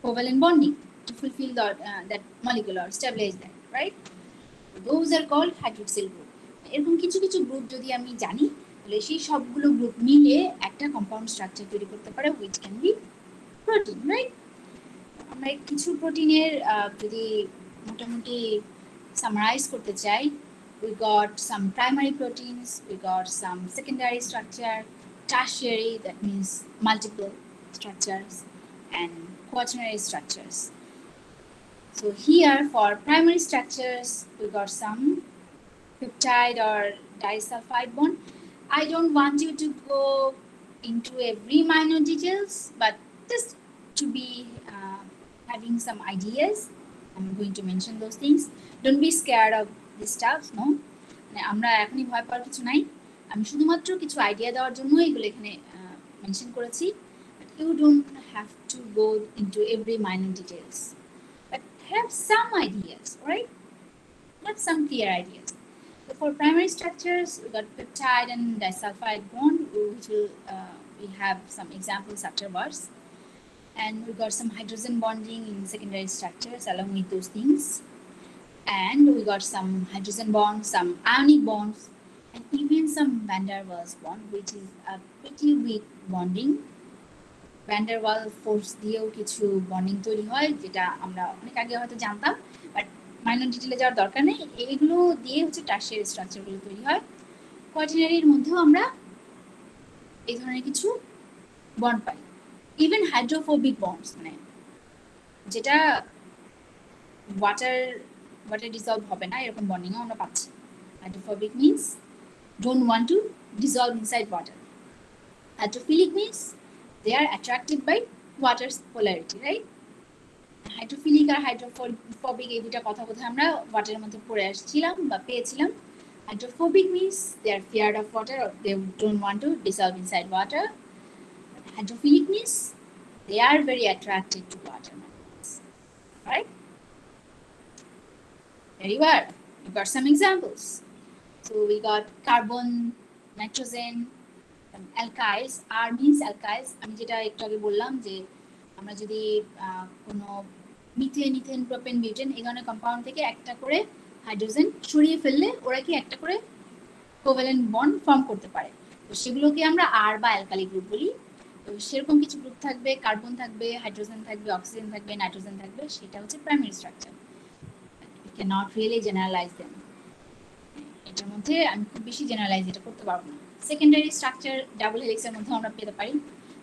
covalent bonding to fulfill that molecule or stabilize that, right? Those are called hydroxyl group. এরকম কিছু কিছু গ্রুপ যদি আমি জানি তাহলে সেই সবগুলো গ্রুপ মিলে একটা কম্পাউন্ড স্ট্রাকচার তৈরি করতে পারে which can be protein, right? আমরা কিছু প্রোটিনের যদি মোটামুটি সামারাইজ করতে চাই, we got some primary proteins, we got some secondary structure, tertiary, that means multiple structures, and quaternary structures. So here for primary structures, we got some peptide or disulfide bond. I don't want you to go into every minor details, but just to be having some ideas, I'm going to mention those things. Don't be scared of this stuff, no? আমরা এখনই ভয় পাওয়ার কিছু নাই, আমি শুধুমাত্র কিছু idea দেওয়ার জন্য এগুলো এখানে মেনশন করেছি। You don't have to go into every minor details, but have some ideas, right? Have some clear ideas. So for primary structures, we got peptide and disulfide bond, which will we have some examples afterwards. And we got some hydrogen bonding in secondary structures along with those things. And we got some hydrogen bonds, some ionic bonds, and even some van der Waals bond, which is a pretty weak bonding. Van der Waals force দিয়েও কিছু bonding তৈরি হয়, যেটা আমরা অনেক আগে হয়তো জানতাম, বাট মাইনর ডিটেলে যাওয়ার দরকার নেই। এইগুলো দিয়ে হচ্ছে টার্সিয়ারি স্ট্রাকচারগুলো তৈরি হয়। কোয়াটারনারির মধ্যেও আমরা এই ধরনের কিছু বন্ড পাই। ইভেন হাইড্রোফোবিক বন্ডস, মানে যেটা ওয়াটার ডিসলভ হবে না এরকম বন্ডিংও আমরা পাচ্ছি। Hydrophobic means don't want to dissolve inside water. Hydrophilic means they are attracted by water's polarity, right? Hydrophilic R hydrophobic এই দুটা কথা কোথায় আমরা ওয়াটারের মধ্যে পড়ে আসছিলাম বা পেয়েছিলাম। Hydrophobic means they are feared of water or they don't want to dissolve inside water. Hydrophilic means they are very attracted to water, right? Very well. We got some examples. So we got carbon, nitrogen, alkyls. R means alkyls. আমি যেটা একটু আগে বললাম যে আমরা যদি কোনো methane, ethane, propane, butane এই ধরনের কম্পাউন্ড থেকে একটা করে হাইড্রোজেন সরিয়ে ফেললে ওরা কি একটা করে কোভ্যালেন্ট বন্ড ফর্ম করতে পারে। তো সেগুলোকে আমরা আর বা অ্যালকালি গ্রুপ বলি। তো সেরকম কিছু গ্রুপ থাকবে, কার্বন থাকবে, হাইড্রোজেন থাকবে, অক্সিজেন থাকবে, নাইট্রোজেন থাকবে, সেটা হচ্ছে primary structure. We cannot really generalize them. এটার মধ্যে আমি খুব বেশি জেনারেলাইজ এটা করতে পারবো না। সেকেন্ডারি স্ট্রাকচার ডাবল হেলিক্সের মধ্যে আমরা পেতে পারি,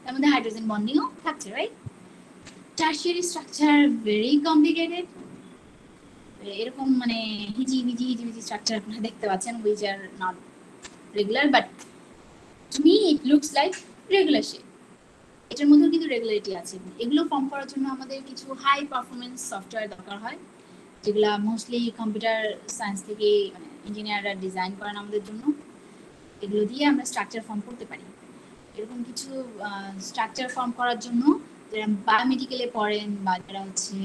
তার মধ্যে হাইড্রোজেন বন্ডিংও থাকছে, right? Tertiary structure very complicated, এরকম মানে হিজিবিজি স্ট্রাকচার আপনারা দেখতে পাচ্ছেন, which are not regular, but to me it looks like regular shape, এটার মধ্যেও কিন্তু রেগুলারিটি আছে। এগুলো ফর্ম করার জন্য আমাদের কিছু হাই পারফরমেন্স সফটওয়্যার দরকার হয়, যেগুলো মোস্টলি কম্পিউটার সায়েন্স থেকে মানে ইঞ্জিনিয়াররা ডিজাইন করেন আমাদের জন্য। এগুলো দিয়ে আমরা স্ট্রাকচার ফর্ম করতে পারি। এরকম কিছু স্ট্রাকচার ফর্ম করার জন্য যারা বায়োমেডিকেলে পড়েন বা যারা হচ্ছে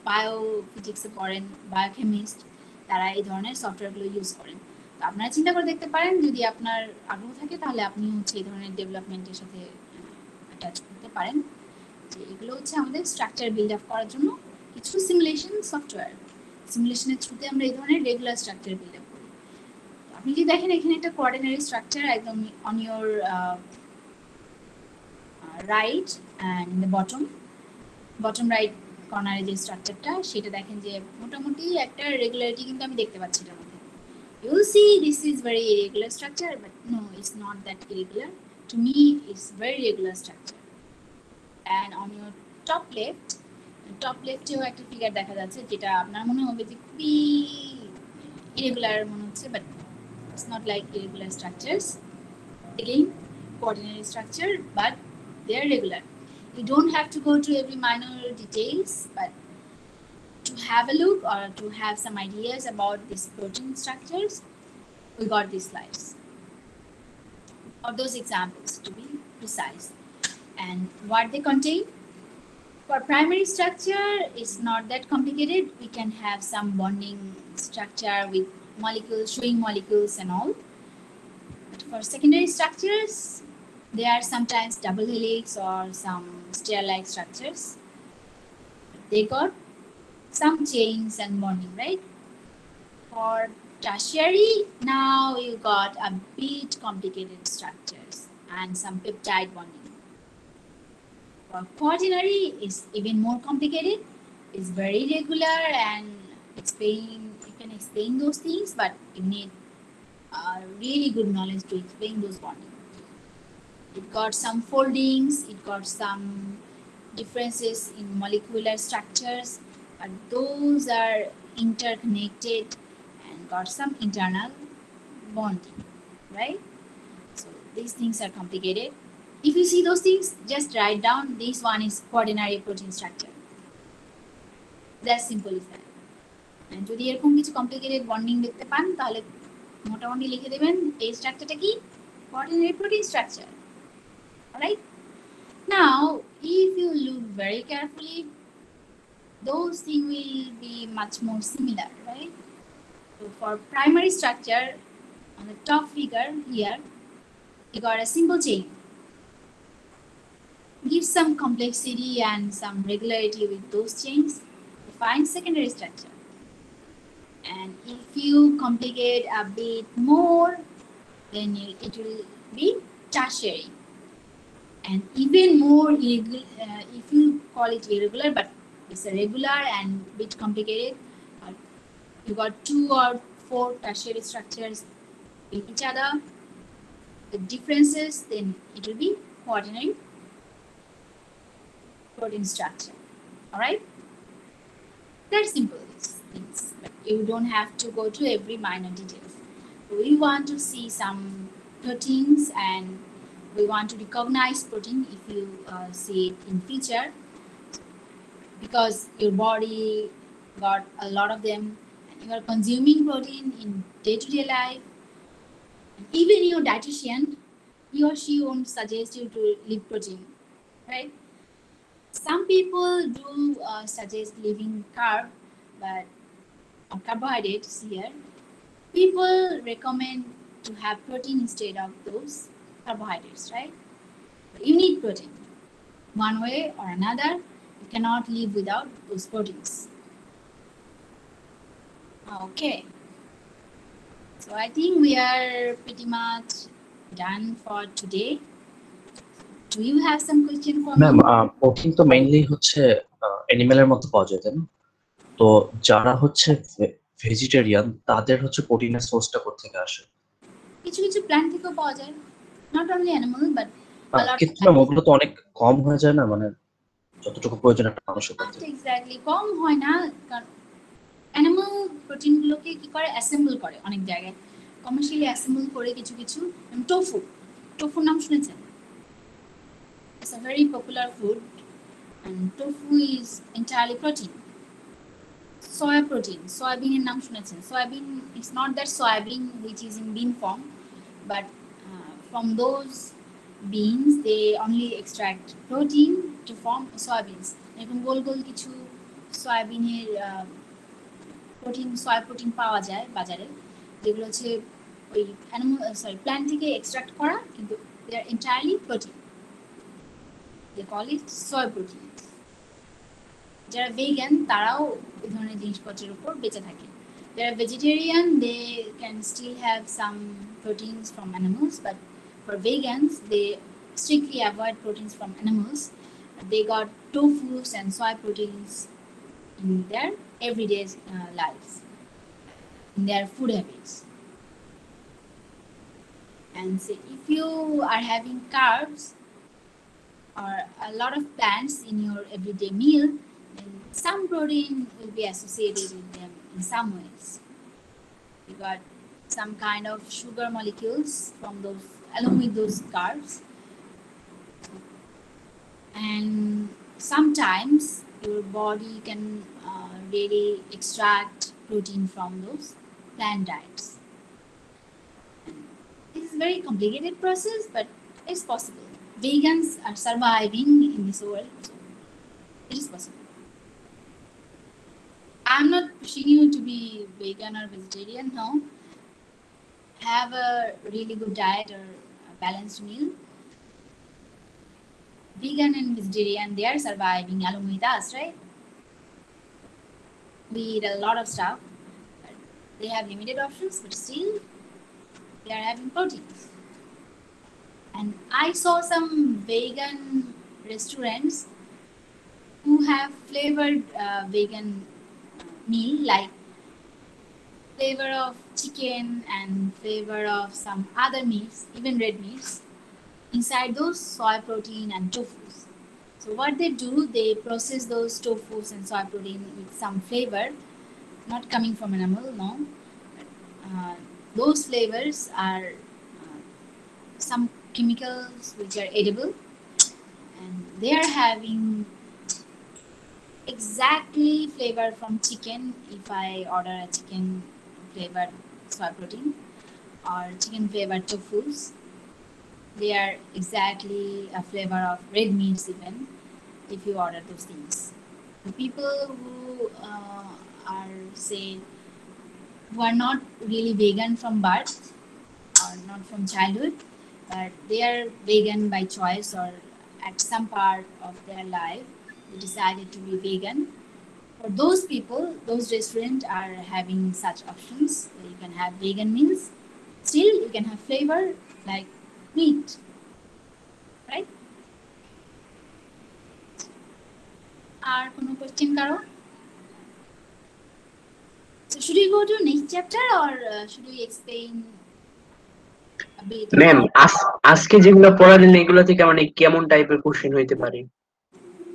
বায়োফিজিক্সে পড়েন, বায়োকেমিস্ট, তারা এই ধরনের সফটওয়্যারগুলো ইউজ করেন। তো আপনারা চিন্তা করে দেখতে পারেন, যদি আপনার আগ্রহ থাকে তাহলে আপনি হচ্ছে এই ধরনের ডেভেলপমেন্টের সাথে অ্যাটাচ করতে পারেন। যে এগুলো হচ্ছে আমাদের স্ট্রাকচার বিল্ড আপ করার জন্য কিছু সিমুলেশন সফটওয়্যার। সিমুলেশনের থ্রুতে আমরা এই ধরনের রেগুলার স্ট্রাকচার বিল্ড আপ করি। আপনি যদি দেখেন এখানে একটা কোঅর্ডিনারি স্ট্রাকচার একদম on your right and in the bottom right কর্নারে যে স্ট্রাকচারটা, সেটা দেখেন যে মোটামুটি একটা রেগুলারিটি কিন্তু আমি দেখতে পাচ্ছি এটার মধ্যে। You will see this is very irregular structure, but no, it's not that irregular. To me, it's very regular structure. And on your top left-এও একটা ফিগার দেখা যাচ্ছে, যেটা আপনার মনে হবে যে খুবই irregular মনে হচ্ছে, but it's not like irregular structures. Again, coordinate structure, but they are regular. You don't have to go to every minor details, but to have a look or to have some ideas about these protein structures, we got these slides or those examples to be precise. And what they contain? For primary structure, it's not that complicated. We can have some bonding structure with molecules, showing molecules and all. But for secondary structures, there are sometimes double helix or some stair-like structures. They got some chains and bonding, right? For tertiary, now you got a bit complicated structures and some peptide bonding. For quaternary, is even more complicated. It's very regular and you can explain those things, but you need really good knowledge to explain those bonding. It got some foldings, it got some differences in molecular structures, but those are interconnected and got some internal bonding, right? So these things are complicated. If you see those things, just write down this one is quaternary protein structure. That's simple as that. And যদি এরকম কিছু complicated bonding দেখতে পান, তাহলে মোটামুটি লিখে দেবেন এই স্ট্রাকচারটা কি, quaternary protein structure. Alright? Now, if you look very carefully, those things will be much more similar, right? So for primary structure, on the top figure here, you got a simple chain. Give some complexity and some regularity with those chains to find secondary structure. And if you complicate a bit more, then it will be tertiary. And even more irregular, if you call it irregular, but it's a regular and bit complicated. You got 2 or 4 tertiary structures in each other. The differences, then it will be quaternary protein structure. All right? They're simple things, but you don't have to go to every minor details. We want to see some proteins and we want to recognize protein if you see it in future, because your body got a lot of them and you are consuming protein in day-to-day life. Even your dietitian, he or she won't suggest you to leave protein, right? Some people do suggest leaving carb, but carbohydrates here. People recommend to have protein instead of those carbohydrates, right? But you need protein. One way or another, you cannot live without those proteins. Okay. So I think we are pretty much done for today. Do you have some question for me? Ma'am protein তো mainly হচ্ছে অ্যানিমেলের মধ্যে পাওয়া যায়, তাই না? তো যারা হচ্ছে ভেজিটেরিয়ান তাদের হচ্ছে প্রোটিনের সোর্সটা কোথা থেকে আসে? কিছু কিছু প্ল্যান্ট থেকেও পাওয়া যায়, নট অনলি অ্যানিমাল বাট কিন্তু ম্যাম ওগুলো তো অনেক কম হয়ে যায় না, মানে যতটুকু প্রয়োজন একটা মানুষের ক্ষেত্রে। এক্স্যাক্টলি কম হয় না, কারণ অ্যানিমাল প্রোটিনগুলোকে কি করে অ্যাসেম্বল করে অনেক জায়গায়, কমার্শিয়ালি অ্যাসেম্বল করে কিছু কিছু। টোফুর নাম শুনেছেন? It's a very popular food, and tofu is entirely protein. Soya protein, soybean এর নাম শুনেছেন? Soybean, it's not that soybean which is in bean form, but from those beans they only extract protein to form soybeans. এরকম গোল গোল কিছু সয়াবিনের protein, soya protein পাওয়া যায় বাজারে, যেগুলো হচ্ছে ওই প্ল্যান্ট থেকে এক্সট্রাক্ট করা, কিন্তু they are entirely protein. They call it soy protein. যারা ভেগান তারাও এই ধরনের জিনিসপত্রের উপর বেঁচে থাকে। যারা vegetarian they can still have some proteins from animals, but for vegans they strictly avoid proteins from animals. They got tofus and soy proteins in their everyday lives, in their food habits. And say if you are having carbs or a lot of plants in your everyday meal, then some protein will be associated with them in some ways. You got some kind of sugar molecules from those along with those carbs, and sometimes your body can really extract protein from those plant diets. This is a very complicated process, but it's possible. Vegans are surviving in this world, so it is possible. I'm not pushing you to be vegan or vegetarian, no. Have a really good diet or a balanced meal. Vegan and vegetarian, they are surviving along with us, right? We eat a lot of stuff, but they have limited options, but still they are having proteins. And I saw some vegan restaurants who have flavored vegan meal, like flavor of chicken and flavor of some other meats, even red meats, inside those soy protein and tofus. So what they do, they process those tofus and soy protein with some flavor, not coming from animal, no. Those flavors are some chemicals which are edible, and they are having exactly flavor from chicken. If I order a chicken flavored soy protein or chicken flavored tofus, they are exactly a flavor of red meats even if you order those things. The people who are say who are not really vegan from birth or not from childhood, but they are vegan by choice or at some part of their life they decided to be vegan. For those people, those restaurants are having such options where you can have vegan meals. Still, you can have flavor like meat, right? Are কোনো question karo? So should we go to next chapter or should we explain a bit? Ma'am আজকে যেগুলো পড়ালেন এগুলো থেকে মানে কেমন টাইপের question হইতে পারে?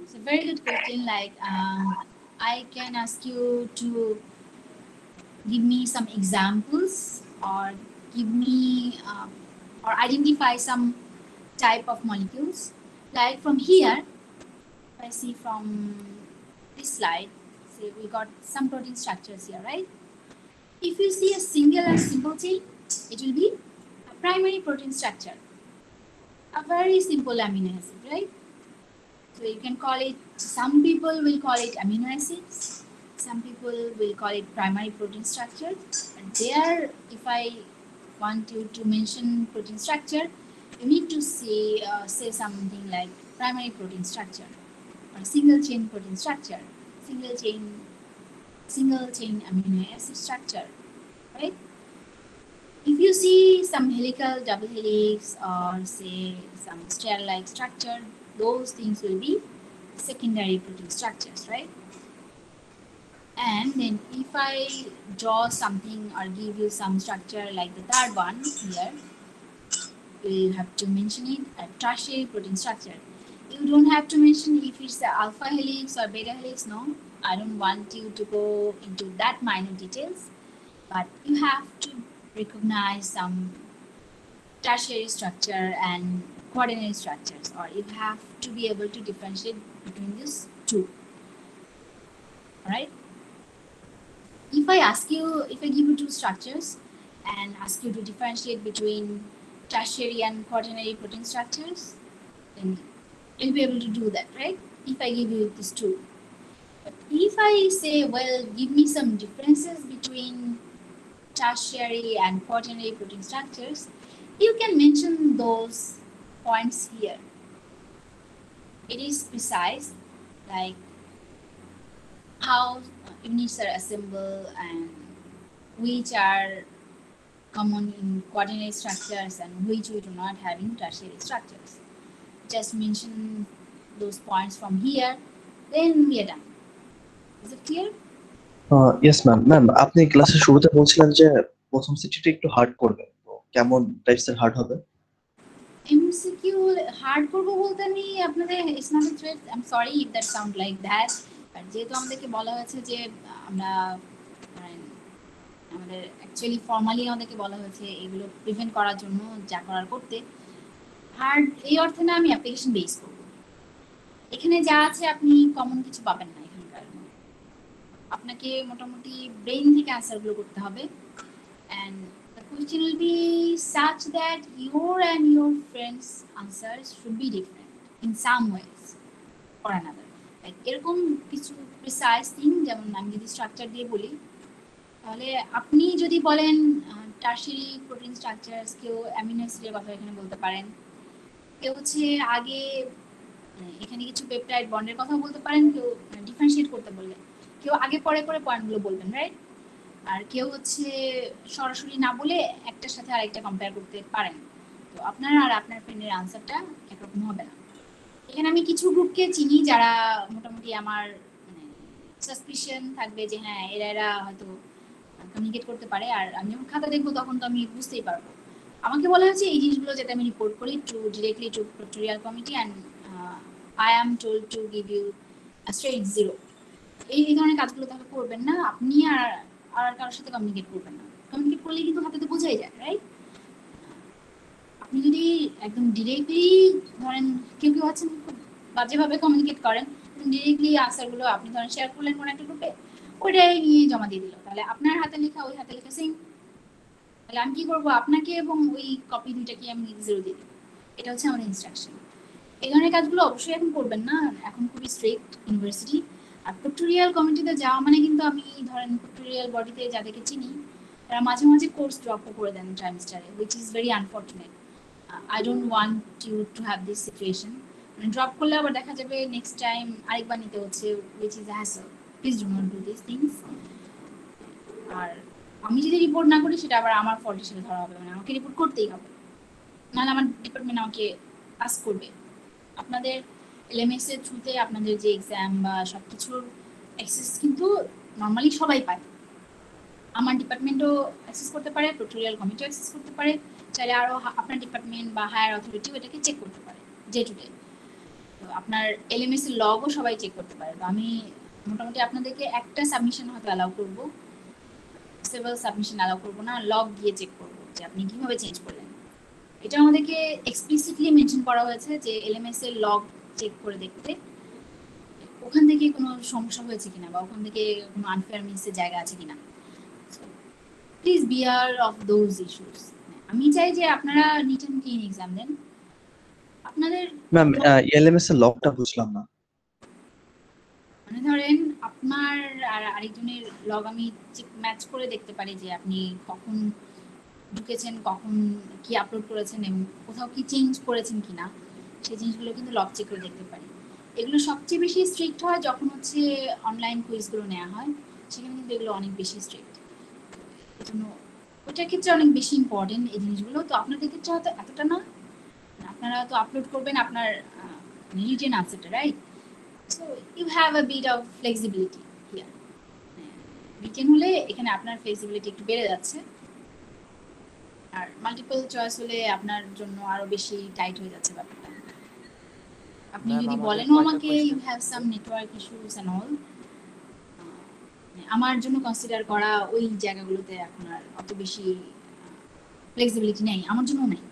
It's a very good question. Like I can ask you to give me some examples or give me or identify some type of molecules. Like from here, if I see from this slide, say we got some protein structures here, right? If you see a single or simple chain, it will be a primary protein structure, a very simple amino acid, right? So you can call it, some people will call it amino acids, some people will call it primary protein structure. And there, if I want you to mention protein structure, you need to say something like primary protein structure or single chain protein structure, single chain amino acid structure, right? If you see some helical, double helix, or say some strand-like structure, those things will be secondary protein structures, right? And then if I draw something or give you some structure like the third one here, you have to mention it a tertiary protein structure. You don't have to mention if it's the alpha helix or beta helix, no. I don't want you to go into that minor details, but you have to recognize some tertiary structure and quaternary structures, or you have to be able to differentiate between these two. Alright? If I give you two structures and ask you to differentiate between tertiary and quaternary protein structures, then you'll be able to do that, right? If I give you these two. But if I say, well, give me some differences between tertiary and quaternary protein structures, you can mention those points here. It is precise, like how units are assembled and which are common in quaternary structures and which we do not have in tertiary structures. Just mention those points from here, then we are done. Is it clear? Yes ma'am. Ma'am, আপনি ক্লাসের শুরুতে বলছিলেন যে প্রথম সিটিটা একটু hard করবে, তো কেমন টাইপসের হার্ড হবে? MCQ হার্ড করবো বলতে আমি আপনাদের it's not a threat, I am sorry if that sound like that, but যেহেতু আমাদেরকে বলা হয়েছে যে আমরা আমাদের অ্যাকচুয়ালি ফর্মালি আমাদেরকে বলা হয়েছে এগুলো প্রিভেন্ট করার জন্য যা করার করতে, হার্ড এই অর্থে না, আমি অ্যাপ্লিকেশন বেস করব। এখানে যা আছে আপনি কমন কিছু পাবেন না এখানকার, আপনাকে মোটামুটি ব্রেইন থেকে আনসারগুলো করতে হবে, and the question will be such that your and your friends answers should be different in some ways or another. Like এরকম কিছু প্রিসাইজ থিং, যেমন আমি যদি স্ট্রাকচার দিয়ে বলি, তাহলে আপনি যদি বলেন টারশিয়ারি প্রোটিন স্ট্রাকচারস, কেউ অ্যামিনো অ্যাসিডের কথা এখানে বলতে পারেন, কেউ হচ্ছে আগে এখানে কিছু পেপটাইড বন্ডের কথা বলতে পারেন, কেউ ডিফারেন্সিয়েট করতে বললে কেউ আগে পরে করে পয়েন্টগুলো বলবেন, রাইট? আর কেউ হচ্ছে সরাসরি না বলে একটার সাথে আরেকটা কম্পেয়ার করতে পারেন। তো আপনার আর আপনার ফ্রেন্ডের আনসারটা একরকম হবে না। এখানে আমি কিছু গ্রুপকে চিনি যারা মোটামুটি আমার সাসপিশন থাকবে যে হ্যাঁ এরা হয়তো কমিউনিকেট করতে পারে, আর আমি যখন খাতা দেখবো তখন তো আমি বুঝতেই পারবো। আমাকে বলা হয়েছে এই জিনিসগুলো যাতে আমি রিপোর্ট করি directly to proctorial committee, and I am told to give you straight 0। এই ধরনের কাজগুলো তাহলে করবেন না, আপনি আর কারোর সাথে কমিউনিকেট করবেন না। কমিউনিকেট করলে কিন্তু হাতে বোঝাই যায়, রাইট? আপনি যদি একদম ডিরেক্টলি ধরেন কেউ আছেন খুব বাজেভাবে কমিউনিকেট করেন, ডিরেক্টলি আনসারগুলো আপনি ধরেন শেয়ার করলেন কোনো একটা গ্রুপে, ওইটাই নিয়ে জমা দিয়ে দিল, তাহলে আপনার হাতে লেখা ওই হাতে লেখা সেম। তাহলে আমি কি করবো, আপনাকে এবং ওই কপি দুইটাকে আমি 0 দিয়ে দেবো। এটা হচ্ছে আমার ইনস্ট্রাকশন। এই ধরনের কাজগুলো অবশ্যই এখন করবেন না, এখন খুবই স্ট্রিক্ট ইউনিভার্সিটি। আর প্রক্টোরিয়াল কমিটিতে যাওয়া মানে কিন্তু আমি ধরেন প্রক্টোরিয়াল বডিতে যাদেরকে চিনি তারা মাঝে মাঝে কোর্স ড্রপও করে দেন ট্রাইমেস্টারে, which is very unfortunate. I don't want you to have this situation. মানে ড্রপ করলে আবার দেখা যাবে নেক্সট টাইম আরেকবার নিতে হচ্ছে, which is hassle. Please do not do this things. আর আমি যদি রিপোর্ট না করি সেটা আবার আমার ফল্ট হিসেবে ধরা হবে, মানে আমাকে রিপোর্ট করতেই হবে, নাহলে আমার ডিপার্টমেন্ট আমাকে আস্ক করবে। আপনাদের এলএমএস এর থ্রুতে আপনাদের যে এক্সাম বা সব কিছুর অ্যাক্সেস কিন্তু নর্মালি সবাই পায়। আমার ডিপার্টমেন্টও অ্যাক্সেস করতে পারে, প্রক্টোরিয়াল কমিটিও অ্যাক্সেস করতে পারে, চাইলে আরও আপনার ডিপার্টমেন্ট বা হায়ার অথরিটিও এটাকে চেক করতে পারে ডে টু ডে। তো আপনার এলএমএস এর লগও সবাই চেক করতে পারে। তো আমি মোটামুটি আপনাদেরকে একটা সাবমিশন হয়তো অ্যালাউ করবো, সেভারাল সাবমিশন অ্যালাউ করবো না, লগ গিয়ে চেক করবো যে আপনি কিভাবে চেঞ্জ করলেন। এটা আমাদেরকে এক্সপ্লিসিটলি মেনশন করা হয়েছে যে এলএমএস এর লগ চেক করে দেখতে ওখান থেকে কোনো সমস্যা হয়েছে কিনা বা ওখান থেকে কোনো আনফেয়ার মিসের জায়গা আছে কিনা। Please bear of those issues. আমি চাই যে আপনারা নিট অ্যান্ড ক্লিন এক্সাম দেন। আপনাদের ম্যাম, এলএমএস এর লগটা বুঝলাম না। মানে ধরেন আপনার আর আরেকজনের লগ আমি ম্যাচ করে দেখতে পারি যে আপনি কখন ঢুকেছেন, কখন কি আপলোড করেছেন এবং কোথাও কি চেঞ্জ করেছেন কিনা, সেই জিনিসগুলো কিন্তু লগ চেক করে দেখতে পারি। এগুলো সবচেয়ে বেশি স্ট্রিক্ট হয় যখন হচ্ছে অনলাইন কুইজগুলো নেওয়া হয়, সেখানে কিন্তু এগুলো অনেক বেশি স্ট্রিক্ট। এই জন্য ওইটার ক্ষেত্রে অনেক বেশি ইম্পর্টেন্ট এই জিনিসগুলো। তো আপনাদের ক্ষেত্রে হয়তো এতটা না, আপনারা তো আপলোড করবেন আপনার রিটেন আনসারটা, right? So you have a bit of flexibility here. Written হলে এখানে আপনার ফ্লেক্সিবিলিটি একটু বেড়ে যাচ্ছে, আর মাল্টিপল চয়েস হলে আপনার জন্য আরো বেশি টাইট হয়ে যাচ্ছে ব্যাপারটা। আপনি যদি বলেনও আমাকে you have some network issues and all, আমার জন্য কনসিডার করা ওই জায়গাগুলোতে এখন আর অত বেশি ফ্লেক্সিবিলিটি নেই, আমার জন্য নেই,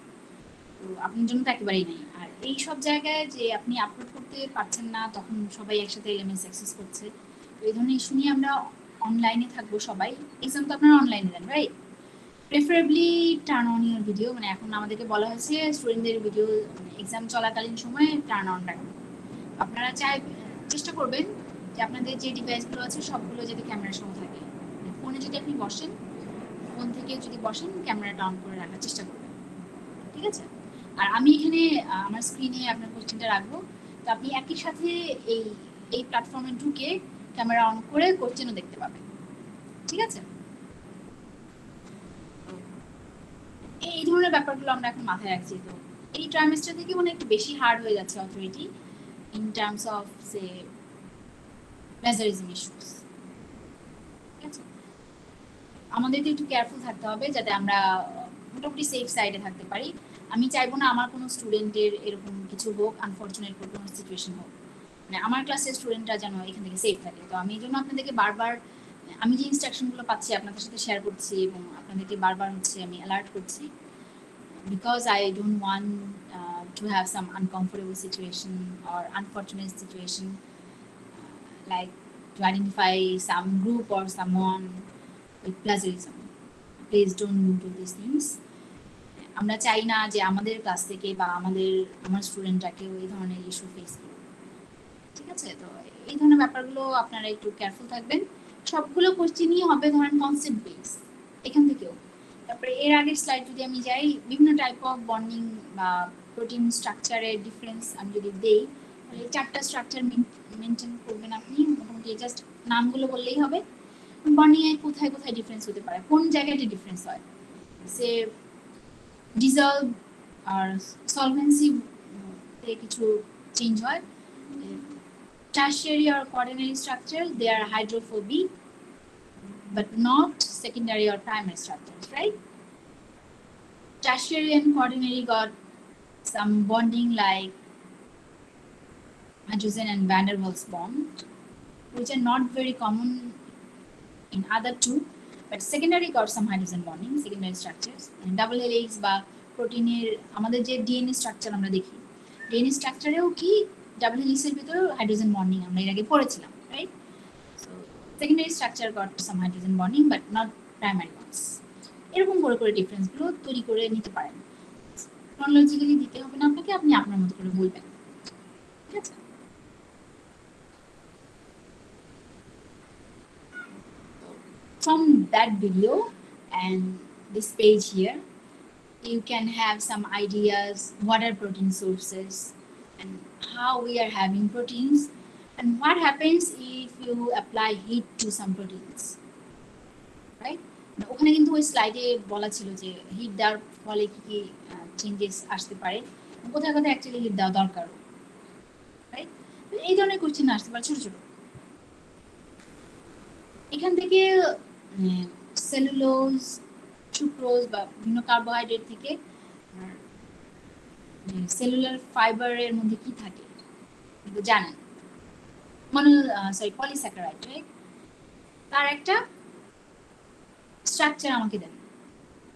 তো আপনার জন্য তো একেবারেই নেই। এই সব জায়গায় যে আপনি আপলোড করতে পারছেন না, তখন সবাই একসাথে এলএমএস অ্যাক্সেস করছে। তো এই ধরনের ইস্যু নিয়ে আমরা অনলাইনে থাকবো সবাই। এক্সাম তো আপনারা অনলাইনে দেন, right? Preferably turn on your video, মানে এখন আমাদেরকে বলা হয়েছে স্টুডেন্টদের ভিডিও এক্সাম চলাকালীন সময়ে টার্ন অন রাখবেন। আপনারা চেষ্টা করবেন যে আপনাদের যে ডিভাইসগুলো আছে সবগুলো যদি ক্যামেরার সহ থাকে। ফোনে যদি আপনি বসেন, ফোন থেকে যদি বসেন ক্যামেরাটা অন করে রাখার চেষ্টা করবেন, ঠিক আছে? আর আমি এখানে আমার স্ক্রিনে আপনার কোশ্চেনটা রাখবো, তো আপনি একই সাথে এই প্ল্যাটফর্মে ঢুকে ক্যামেরা অন করে কোশ্চেনও দেখতে পাবেন, ঠিক আছে? এই ধরনের ব্যাপারগুলো আমরা এখন মাথায় রাখছি। তো এই ট্রাইমেস্টার থেকে মানে একটু বেশি হার্ড হয়ে যাচ্ছে authority in terms of say plagiarism issues, ঠিক আছে? আমাদেরকে একটু কেয়ারফুল থাকতে হবে যাতে আমরা মোটামুটি সেফ সাইডে থাকতে পারি। আমি চাইবো না আমার কোনো স্টুডেন্টের এরকম কিছু হোক, আনফরচুনেট কোনো সিচুয়েশন হোক, মানে আমার ক্লাসের স্টুডেন্টরা যেন এখান থেকে সেফ থাকে। তো আমি এই জন্য আপনাদেরকে বারবার আমি যে ইনস্ট্রাকশনগুলো পাচ্ছি আপনাদের সাথে শেয়ার করছি এবং আপনাদেরকে বারবার আমি অ্যালার্ট করছি, because I don't want to have some uncomfortable situation or unfortunate situation, like to identify some group or someone with plagiarism. Please don't do these things. আমরা চাই না যে আমাদের ক্লাস থেকে বা আমার স্টুডেন্টটাকে এই ধরনের ইস্যু ফেস করবে, ঠিক আছে? তো এই ধরনের ব্যাপারগুলো আপনারা একটু কেয়ারফুল থাকবেন। সবগুলো কোশ্চেনই হবে ধরেন কনসেপ্ট বেস এখান থেকেও। তারপরে এর আগের স্লাইড যদি আমি যাই, বিভিন্ন টাইপ অফ বন্ডিং বা প্রোটিন স্ট্রাকচারের ডিফারেন্স আমি যদি দেই, তাহলে 4টা স্ট্রাকচার মেনটেন করবেন আপনি। মোটামুটি জাস্ট নামগুলো বললেই হবে। বন্ডিং এ কোথায় কোথায় ডিফারেন্স হতে পারে, কোন জায়গাতে ডিফারেন্স হয়, সে ডিজলভ আর সলভেন্সি তে কিছু চেঞ্জ হয়। Tertiary or quaternary structure, they are hydrophobic, but not secondary or primary structures, right? Tertiary and quaternary got some bonding like hydrogen and van der Waals bond, which are not very common in other two, but secondary got some hydrogen bonding, secondary structures. And double helix বা প্রোটিনের আমাদের যে DNA structure আমরা দেখি, DNA স্ট্রাকচারেও কি double হেলিক্সের ভিতরেও hydrogen bonding আমরা এর আগে পড়েছিলাম, right? So secondary structure got some hydrogen bonding but not primary ones. এরকম করে করে ডিফারেন্সগুলো তৈরি করে নিতে পারেন। ক্রনোলজিক্যালি দিতে হবে না আপনাকে, আপনি আপনার মতো করে বলবেন, ঠিক আছে? From that video and this page here, you can have some ideas what are protein sources and how we are having proteins and what happens if you apply heat to some proteins, right? ওখানে কিন্তু ওই স্লাইডে বলা ছিল যে hit দেওয়ার ফলে কি কি চেঞ্জেস আসতে পারে, কোথায় কোথায় অ্যাকচুয়ালি হিট দেওয়া দরকার, রাইট? এই ধরনের কোশ্চেন আসতে পারে ছোট ছোট। এখান থেকে সেলুলোজ, সুক্রোজ বা বিভিন্ন কার্বোহাইড্রেট থেকে সেলুলার ফাইবারের মধ্যে কি থাকে কিন্তু জানেন, পলিস্যাকারাইড, রাইট? তার একটা স্ট্রাকচার আমাকে দেন,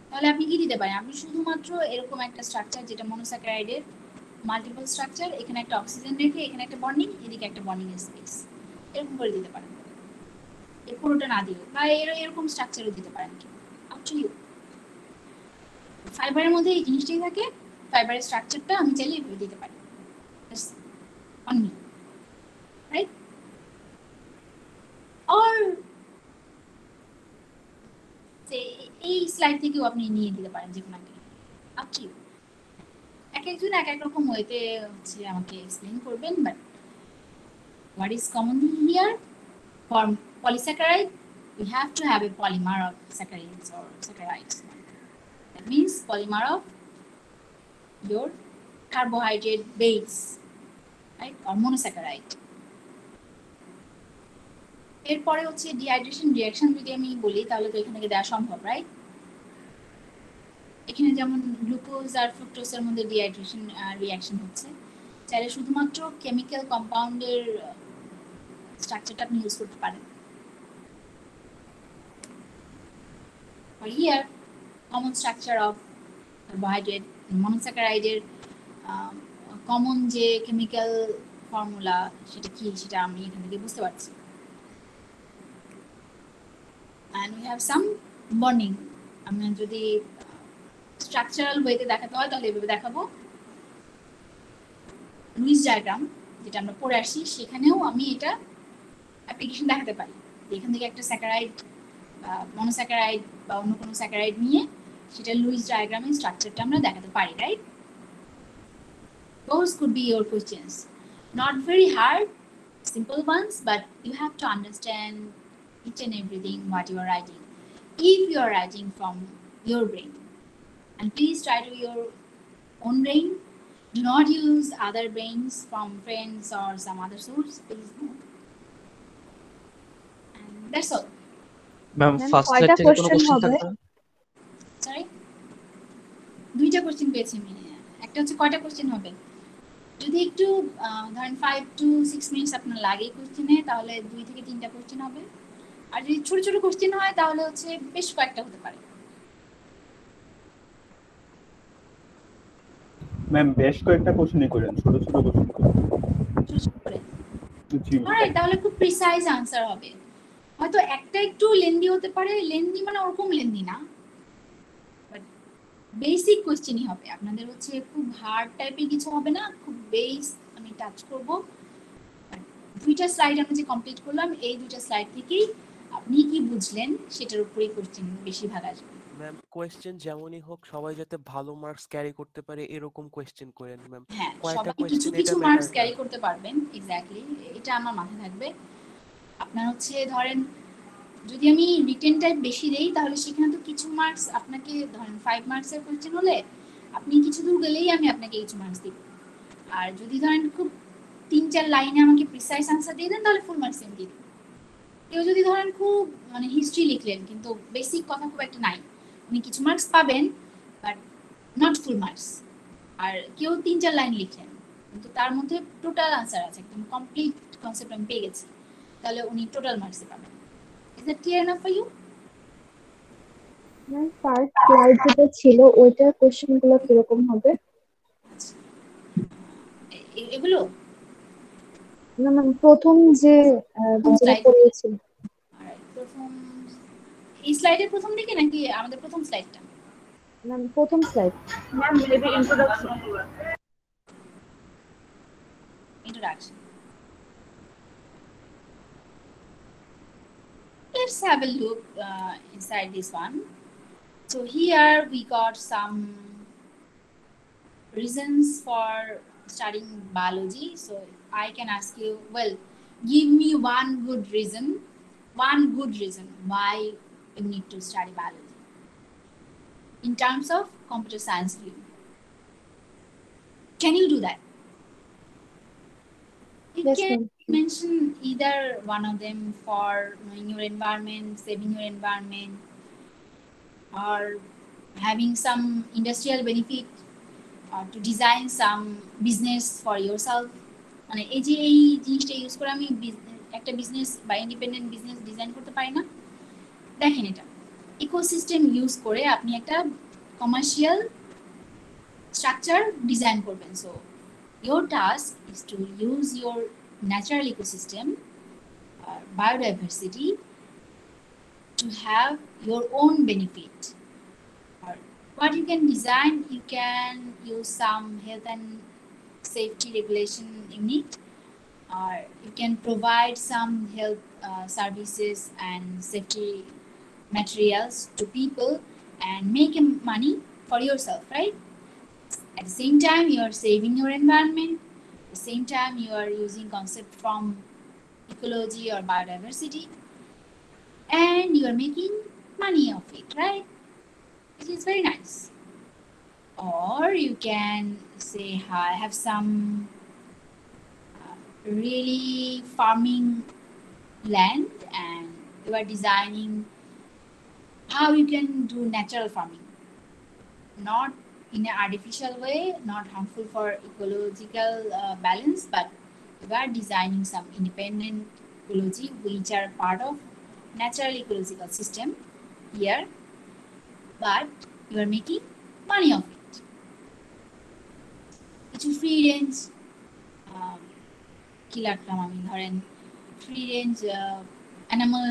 তাহলে আপনি কি দিতে পারেন? আপনি শুধুমাত্র এরকম একটা স্ট্রাকচার যেটা মনোস্যাকারাইডের মাল্টিপল স্ট্রাকচার, এখানে একটা অক্সিজেন রেখে এখানে একটা বন্ডিং, এদিকে একটা বন্ডিং এর স্পেস, এরকম করে দিতে পারেন। এর পুরোটা না দিও বা এরকম স্ট্রাকচারও দিতে পারেন, আপ টু ইউ। ফাইবারের মধ্যে এই জিনিসটাই থাকে, ফাইবারের স্ট্রাকচারটা আমি চাইলে এভাবে দিতে পারি, অন মি, রাইট? অর এই স্লাইড থেকেও আপনি নিয়ে দিতে পারেন যে কোনো একটা, আপ টু ইউ। এক একজন এক এক রকম ওয়েতে আমাকে এক্সপ্লেইন করবেন, but what is common here, for polysaccharide we have to have a polymer of saccharides or saccharides. That means polymer of your carbohydrate base, right, or monosaccharide. এরপরে dehydration reaction যদি আমি বলি তাহলে তো এখান থেকে দেওয়া সম্ভব, রাইট? এখানে যেমন গ্লুকোজ আর ফ্রুক্টোজের মধ্যে ডিহাইড্রেশন রিঅ্যাকশন হচ্ছে, চাইলে শুধুমাত্র কেমিক্যাল কম্পাউন্ডের স্ট্রাকচারটা আপনি ইউজ করতে পারেন। Or here, common structure of carbohydrate monosaccharide common যে কেমিক্যাল ফর্মুলা সেটা কি সেটা আমি এখান থেকে বুঝতে পারছি। and we have some bonding আমি যদি স্ট্রাকচারাল ওয়েতে দেখাতে হয় তাহলে এভাবে দেখাবো। লুইস ডায়াগ্রাম যেটা আমরা পড়ে আসি সেখানেও আমি এটা অ্যাপ্লিকেশন দেখাতে পারি। এখান থেকে একটা স্যাকারাইড মনোস্যাকারাইড বা অন্য কোনো স্যাকারাইড নিয়ে সেটা লুইস ডায়াগ্রামের স্ট্রাকচারটা আমরা দেখাতে পারি, right? Those could be your questions. Not very hard, simple ones, but you have to understand each and everything what you are writing. If you are writing from your brain, and please try to your own brain. Do not use other brains from friends or some other source. Please no. And that's all. Ma'am Ma'am, first কয়টা slide থেকে কোনো question question হবে? থাকবে? Sorry. দুইটা question পেয়েছি আমি। একটা হচ্ছে কয়টা কোশ্চেন হবে, যদি একটু ধরেন 5 to 6 মিনিটস আপনার লাগে কোশ্চেনে তাহলে 2 থেকে 3টা কোশ্চেন হবে। আর যদি ছোট ছোট কোশ্চেন হয় তাহলে হচ্ছে বেশ কয়েকটা হতে পারে। ম্যাম বেশ কয়েকটা কোশ্চেনই করেন, ছোট ছোট কোশ্চেন করেন। ছোট ছোট করে জি অলরাইট, তাহলে খুব প্রিসাইজ আনসার হবে। হয়তো একটা একটু লেন্দি হতে পারে, লেন্দি মানে ওরকম লেন্দি না, বাট বেসিক কোশ্চেনই হবে আপনাদের। হচ্ছে খুব হার্ড টাইপের কিছু হবে না, খুব বেস আমি টাচ করব। দুইটা স্লাইড আমরা যে কমপ্লিট করলাম এই দুইটা স্লাইড থেকেই আপনি কি বুঝলেন সেটার উপরেই কোশ্চেন বেশিরভাগ আসবে। ম্যাম কোয়েশ্চেন যেমনই হোক সবাই যাতে ভালো মার্কস ক্যারি করতে পারে এরকম কোয়েশ্চেন করেন ম্যাম। হ্যাঁ, কয়টা সবাই কিছু কোয়েশ্চেন কিছু এটা মার্কস ম্যাটার ক্যারি না। করতে পারবেন, এক্স্যাক্টলি এটা আমার মাথায় থাকবে। আপনার হচ্ছে ধরেন যদি আমি রিটেন টাইপ বেশি দেই তাহলে সেখানে তো কিছু মার্কস আপনাকে, ধরেন 5 মার্কসের কোশ্চেন হলে আপনি কিছু দূর গেলেই আমি আপনাকে কিছু মার্কস দিব। আর যদি ধরেন খুব 3-4 লাইনে আমাকে প্রিসাইজ আনসার দিয়ে দেন তাহলে ফুল মার্কস আমি দিই। কেউ যদি ধরেন খুব মানে হিস্ট্রি লিখলেন কিন্তু বেসিক কথা খুব একটা নাই, উনি কিছু মার্কস পাবেন বাট নট ফুল মার্কস। আর কেউ 3-4 লাইন লিখলেন কিন্তু তার মধ্যে টোটাল আনসার আছে, একদম কমপ্লিট কনসেপ্ট আমি পেয়ে গেছি, তাহলে উনি টোটাল মার্কসে পাবেন। Is that clear enough for you? Ma'am first slide যেটা ছিল ওইটার কোশ্চেন গুলো কিরকম হবে? এগুলো না ম্যাম প্রথম যে যেটা slide? পড়িয়েছিল। প্রথম এই স্লাইডের প্রথম দিকে নাকি আমাদের প্রথম স্লাইডটা? ম্যাম প্রথম slide. Ma'am maybe introduction. Introduction. Let's have a look inside this one. So here we got some reasons for studying biology. So I can ask you, well, give me one good reason why you need to study biology in terms of computer science field. Can you do that? You Yes, can ma'am. mention either one of them for knowing your environment, saving your environment, or having some industrial benefit, or to design some business for yourself. মানে এই যে এই জিনিসটা use করে আমি একটা business বা independent business design করতে পারি না। দেখেন এটা ইকোসিস্টেম ইউজ করে আপনি একটা কমার্শিয়াল স্ট্রাকচার ডিজাইন করবেন। So your task is to use your natural ecosystem, biodiversity, to have your own benefit. Or what you can design, you can use some health and safety regulation unit, or you can provide some health services and safety materials to people and make money for yourself, right? At the same time, you are saving your environment. At the same time, you are using concept from ecology or biodiversity, and you are making money of it, right? It is very nice. Or you can say, I have some really farming land, and you are designing how you can do natural farming, not in an artificial way, not harmful for ecological balance, but you are designing some independent ecology which are part of natural ecological system here, but you are making money of it. কিছু to free range কি রাখলাম আমি ধরেন free range animal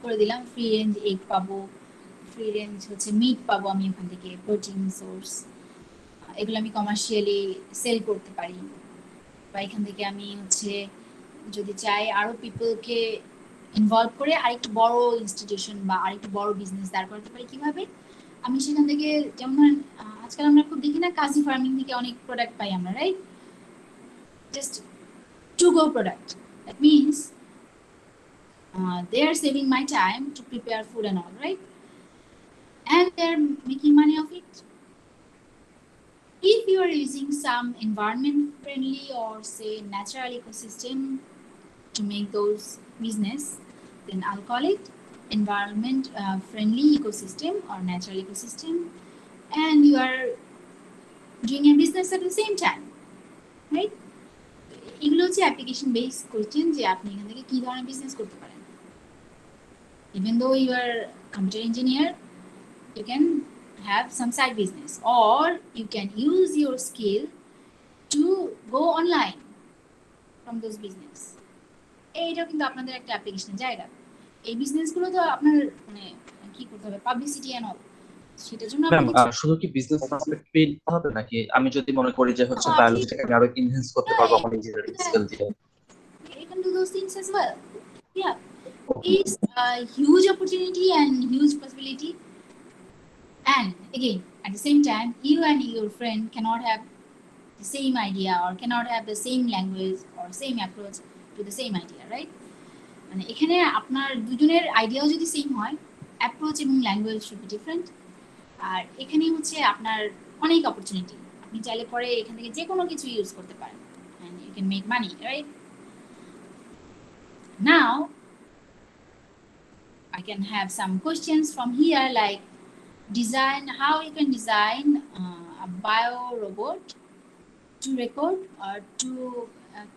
করে দিলাম, free range egg পাবো, free range হচ্ছে meet পাবো আমি ওখান থেকে, প্রোটিন সোর্স, এগুলো আমি কমার্শিয়ালি সেল করতে পারি। বা এখান থেকে আমি হচ্ছে যদি চাই আরো পিপলকে ইনভলভ করে আরেকটু বড় ইনস্টিটিউশন বা আরেকটু বড় বিজনেস দাঁড় করাতে পারি কিভাবে, আমি সেখান থেকে যেমন আজকাল আমরা খুব দেখি না কাজী ফার্মিং থেকে অনেক প্রোডাক্ট পাই আমরা, right? Just to go product, that means they are saving my time to prepare food and all, right? And they're making money of it. If you are using some environment friendly or say natural ecosystem to make those business, then I'll call it environment friendly ecosystem or natural ecosystem, and you are doing a business at the same time, right? এগুলো হচ্ছে application base question যে আপনি এখান থেকে কি ধরনের business করতে পারেন। Even though you are a computer engineer, you can have some side business, or you can use your skill to go online from those business. এইটাও কিন্তু আপনাদের একটা অ্যাপ্লিকেশনের জায়গা। এই বিজনেসগুলো তো আপনার মানে কি করতে হবে, পাবলিসিটি এন্ড অল, সেটার জন্য ম্যাম আপনাকে শুধু কি বিজনেস পারসপেক্টিভ নিতে হবে নাকি আমি যদি মনে করি যে হচ্ছে বায়োলজিটাকে আমি আরো এনহ্যান্স করতে পারবো আমার ইঞ্জিনিয়ারিং স্কিল দিয়ে? you can do those things as well. Yeah, it's a huge opportunity and huge possibility. And again, at the same time, you and your friend cannot have the same idea or cannot have the same language or same approach to the same idea, right? মানে এখানে আপনার দুজনের আইডিয়াও যদি same হয়, approach এবং language should be different. আর এখানে হচ্ছে আপনার অনেক অপরচুনিটি, আপনি চাইলে পরে এখান থেকে যে কোনো কিছু ইউজ করতে পারেন and you can make money, right? Now I can have some questions from here like design, how you can design a bio robot to record or to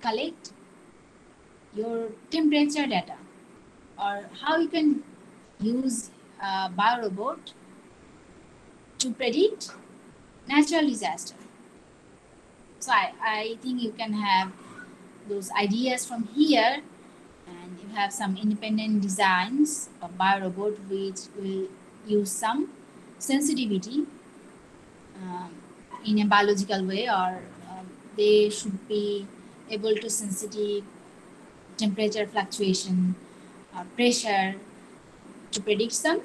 collect your temperature data, or how you can use a bio robot to predict natural disaster. So I think you can have those ideas from here, and you have some independent designs of bio robot which will use some sensitivity in a biological way, or they should be able to sensitive temperature fluctuation or pressure to predict some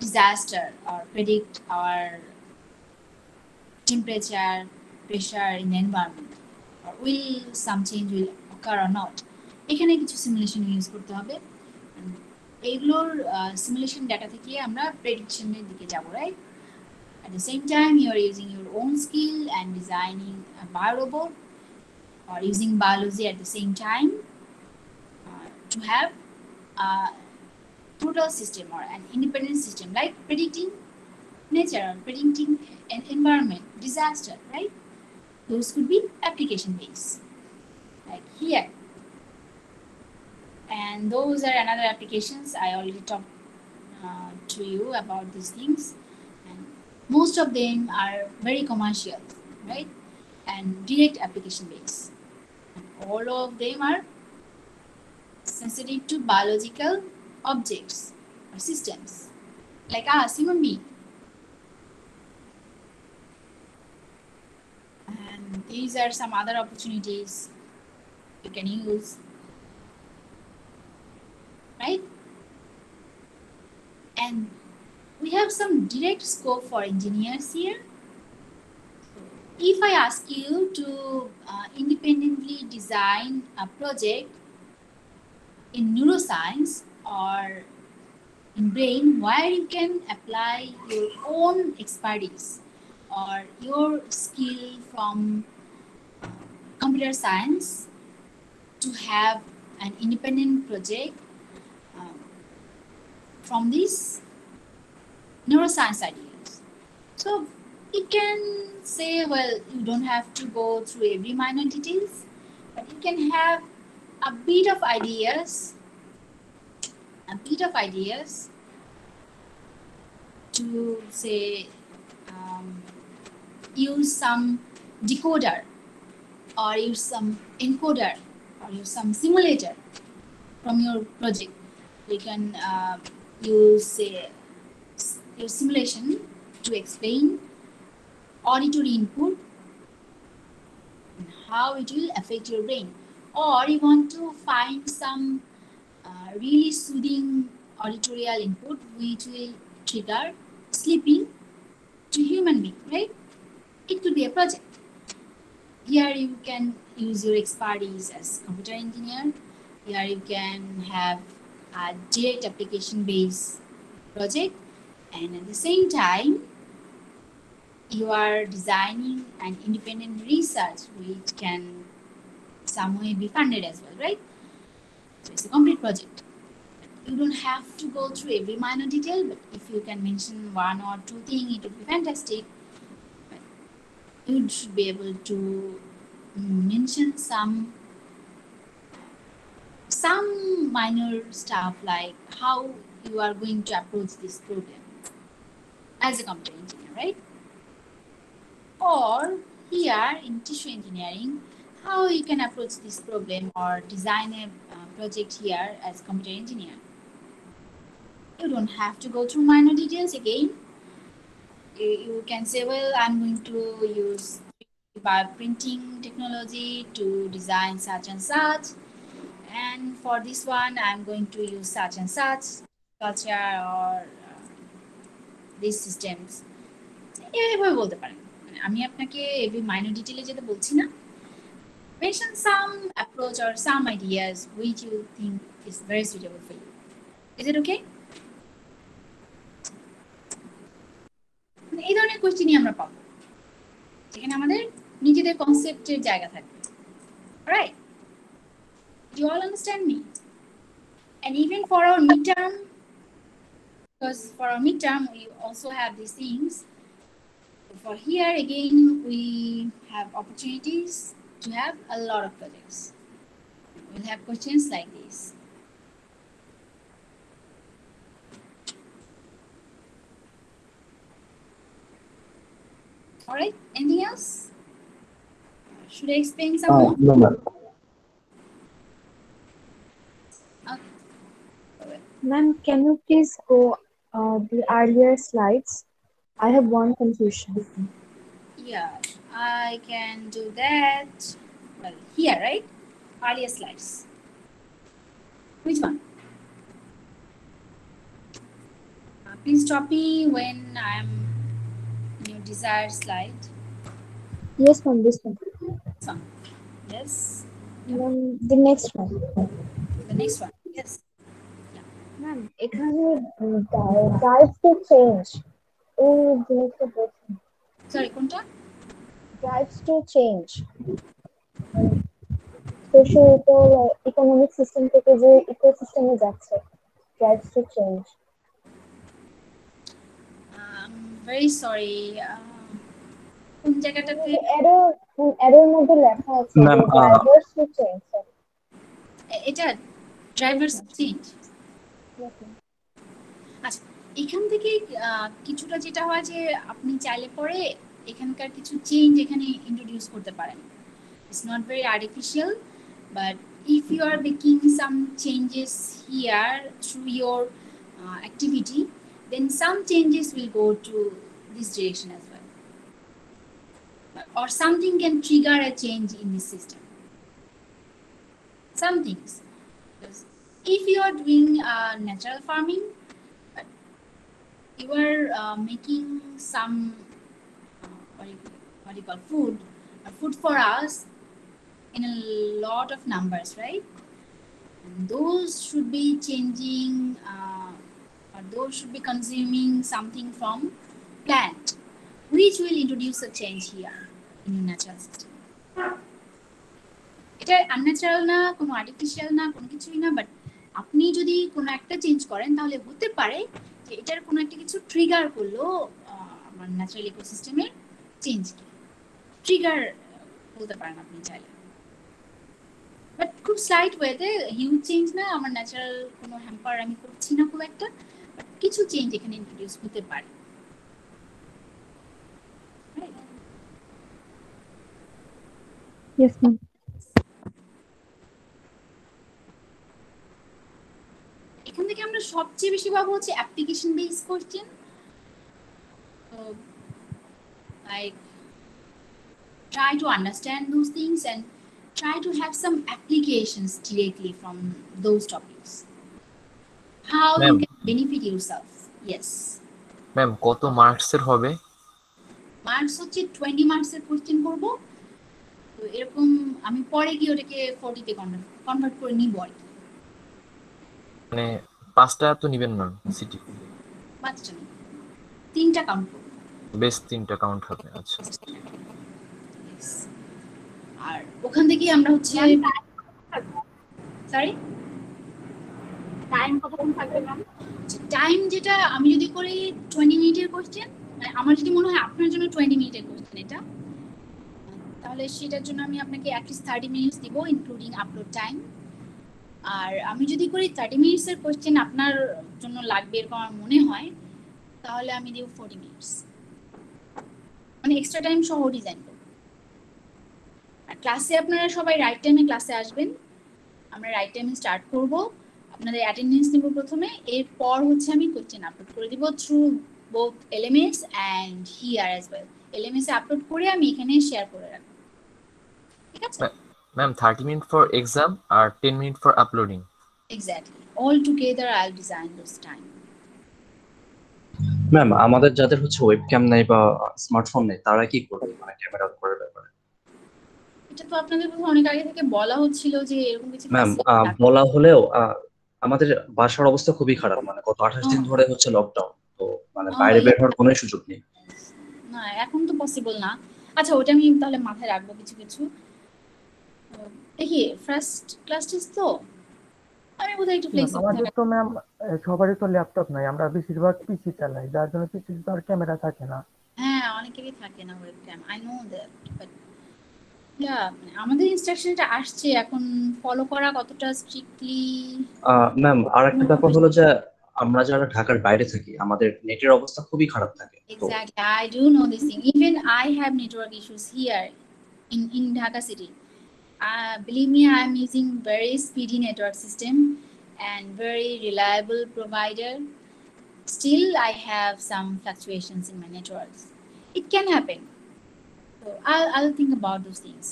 disaster or predict our temperature, pressure in the environment, or will some change will occur or not. এখানে কিছু simulation use করতে হবে, এইগুলোর simulation data থেকে আমরা প্রেডিকশনের দিকে যাব, right? At the same time, you are using your own skill and designing a biorobot or using biology at the same time to have a total system or an independent system like predicting nature or predicting an environment, disaster, right? Those could be application based, like here. And those are another applications I already talked to you about these things. Most of them are very commercial, right? And direct application based. And all of them are sensitive to biological objects or systems, like us, human being. And these are some other opportunities you can use, right? And we have some direct scope for engineers here. If I ask you to independently design a project in neuroscience or in brain, where you can apply your own expertise or your skill from computer science to have an independent project from these neuroscience ideas. So you can say, well, you don't have to go through every minor details, but you can have a bit of ideas to say use some decoder or use some encoder or use some simulator from your project. You can use your simulation to explain auditory input and how it will affect your brain. Or you want to find some really soothing auditorial input which will trigger sleeping to human being, right? It could be a project. Here you can use your expertise as computer engineer. Here you can have a direct application based project, and at the same time you are designing an independent research which can some way be funded as well, right? So it's a complete project. You don't have to go through every minor detail, but if you can mention one or two things, it would be fantastic. But you should be able to mention some minor stuff like how you are going to approach this problem as a computer engineer, right? Or here in tissue engineering, how you can approach this problem or design a project here as a computer engineer. You don't have to go through minor details again. You can say, well, I'm going to use bioprinting technology to design such and such, and for this one I'm going to use such and such culture or these systems. এভাবে বলতে পারেন, মানে আমি আপনাকে every minor ডিটেইলে যেতে বলছি না। Mention some approach or some ideas which you think is very suitable for you. Is it okay? এই ধরনের কোশ্চেনই আমরা পাবো যেখানে আমাদের নিজেদের কনসেপ্টের জায়গা থাকবে। Alright? Do you all understand me? And even for our midterm, because for our midterm we also have these things. For here again we have opportunities to have a lot of projects. We'll have questions like this. All right, anything else? Should I explain some more? No, ma'am. Okay. Ma'am, can you please go the earlier slides? I have one confusion. Yeah, I can do that. Well, here, right? Earlier slides. Which one? Please stop me when I'm in your desired slide. Yes, ma'am, this one. This one. Yes. Ma'am, the next one. The next one. Yes. Ma'am, এখানে drive to change. এই জিনিসটা বলছেন। Sorry, কোনটা? Drives to change. Social economic system থেকে যে ইকোসিস্টেমে যাচ্ছে, drives to change. Very sorry. কোন জায়গাটাতে এরর মধ্যে লেখা আছে যে drivers to change. এটা ড্রাইভারস চেঞ্জ। আচ্ছা, এখান থেকে কিছুটা যেটা হয় যে আপনি চাইলে পরে এখানকার কিছু চেঞ্জ এখানে ইন্ট্রোডিউস করতে পারেন। It's not very artificial, but if you are making some changes here through your activity, then some changes will go to this direction as well. Or something can trigger a change in this system. Some things. Because if you are doing natural farming, you are making some what do you call food for us in a lot of numbers, right? And those should be changing or those should be consuming something from plant, which will introduce a change here in natural system. এটা unnatural না, কোনো artificial না, কোনো কিছুই না, but আপনি যদি কোনো একটা চেঞ্জ করেন তাহলে হতে পারে যে এটার কোনো একটা কিছু ট্রিগার করলো আমার ন্যাচারাল ইকোসিস্টেমের চেঞ্জকে। ট্রিগার বলতে পারেন আপনি চাইলে, বাট খুব স্লাইট ওয়েতে, হিউজ চেঞ্জ না, আমার ন্যাচারাল কোনো হ্যাম্পার আমি করছি না খুব একটা, বাট কিছু চেঞ্জ এখানে ইন্ট্রোডিউস হতে পারে। Yes, ma'am. এখান থেকে আমরা সবচেয়ে বেশি পাবো হচ্ছে application based question, like try to understand those things and try to have some applications directly from those topics, how you ma'am can benefit yourself. Yes, ma'am কত মার্কসের হবে? মার্কস হচ্ছে 20 মার্কসের কোশ্চেন করব, তো এরকম আমি পরে গিয়ে ওটাকে 40 তে কনভার্ট করে নিব আর কি। মানে 5টা তো নিবেন না সিটি, বাচ্চা নেই, 3টা কাউন্ট করব। বেশ 3টা কাউন্ট হবে। আচ্ছা Yes. আর ওখান থেকে আমরা হচ্ছে সরি টাইম কতক্ষণ থাকবে ম্যাম? টাইম যেটা আমি যদি করি 20 মিনিটের কোশ্চেন, মানে আমার যদি মনে হয় আপনার জন্য 20 মিনিটের কোশ্চেন এটা, তাহলে সেটার জন্য আমি আপনাকে অ্যাটলিস্ট 30 মিনিটস দিব ইনক্লুডিং আপলোড টাইম। আর আমি যদি করি 30 মিনিটসের কোশ্চেন আপনার জন্য লাগবে এরকম আমার মনে হয়, তাহলে আমি দিব 40 মিনিটস, মানে এক্সট্রা টাইম সহ ডিজাইন করব। আর ক্লাসে আপনারা সবাই রাইট টাইমে ক্লাসে আসবেন, আমরা রাইট টাইমে স্টার্ট করব, আপনাদের অ্যাটেন্ডেন্স নিব প্রথমে, এরপর হচ্ছে আমি কোশ্চেন আপলোড করে দিব through both LMS and here as well. LMS এ আপলোড করে আমি এখানে শেয়ার করে রাখবো, ঠিক আছে? ম্যাম 30 মিনিট ফর এক্সাম আর 10 minute for uploading. Exactly, all together I will design this time. Ma'am আমাদের যাদের হচ্ছে ওয়েবক্যাম নাই বা স্মার্টফোন নেই তারা কি করবে, মানে ক্যামেরা অন করার ব্যাপারে? এটা তো আপনাদের কথা অনেক আগে থেকে বলা হচ্ছিল যে এরকম কিছু ম্যাম facility বলা হলেও আমাদের বাসার অবস্থা খুবই খারাপ, মানে গত 28 দিন ধরে হচ্ছে লকডাউন, তো মানে বাইরে বের হওয়ার কোনো সুযোগ নেই। না এখন তো পসিবল না। আচ্ছা ওটা আমি তাহলে মাথায় রাখবো কিছু কিছু। দেখি ফার্স্ট ক্লাস টেস্ট তো আমি বোধহয় একটু ফ্লেক্সিবল আমাদের তো ম্যাম সবারই তো ল্যাপটপ নাই, আমরা বেশিরভাগ পিসি চালাই, যার জন্য পিসি তো আর ক্যামেরা থাকে না। হ্যাঁ অনেকেরই থাকে না webcam, I know that, but yeah আমাদের ইনস্ট্রাকশনটা আসছে, এখন ফলো করা কতটা স্ট্রিক্টলি। ম্যাম আর একটা ব্যাপার হলো যে আমরা যারা ঢাকার বাইরে থাকি আমাদের নেটের অবস্থা খুবই খারাপ থাকে। Exactly, I do know this thing. Even I have network issues here in Dhaka city. Believe me, I'm using very speedy network system and very reliable provider. Still, I have some fluctuations in my networks. It can happen. So I'll think about those things.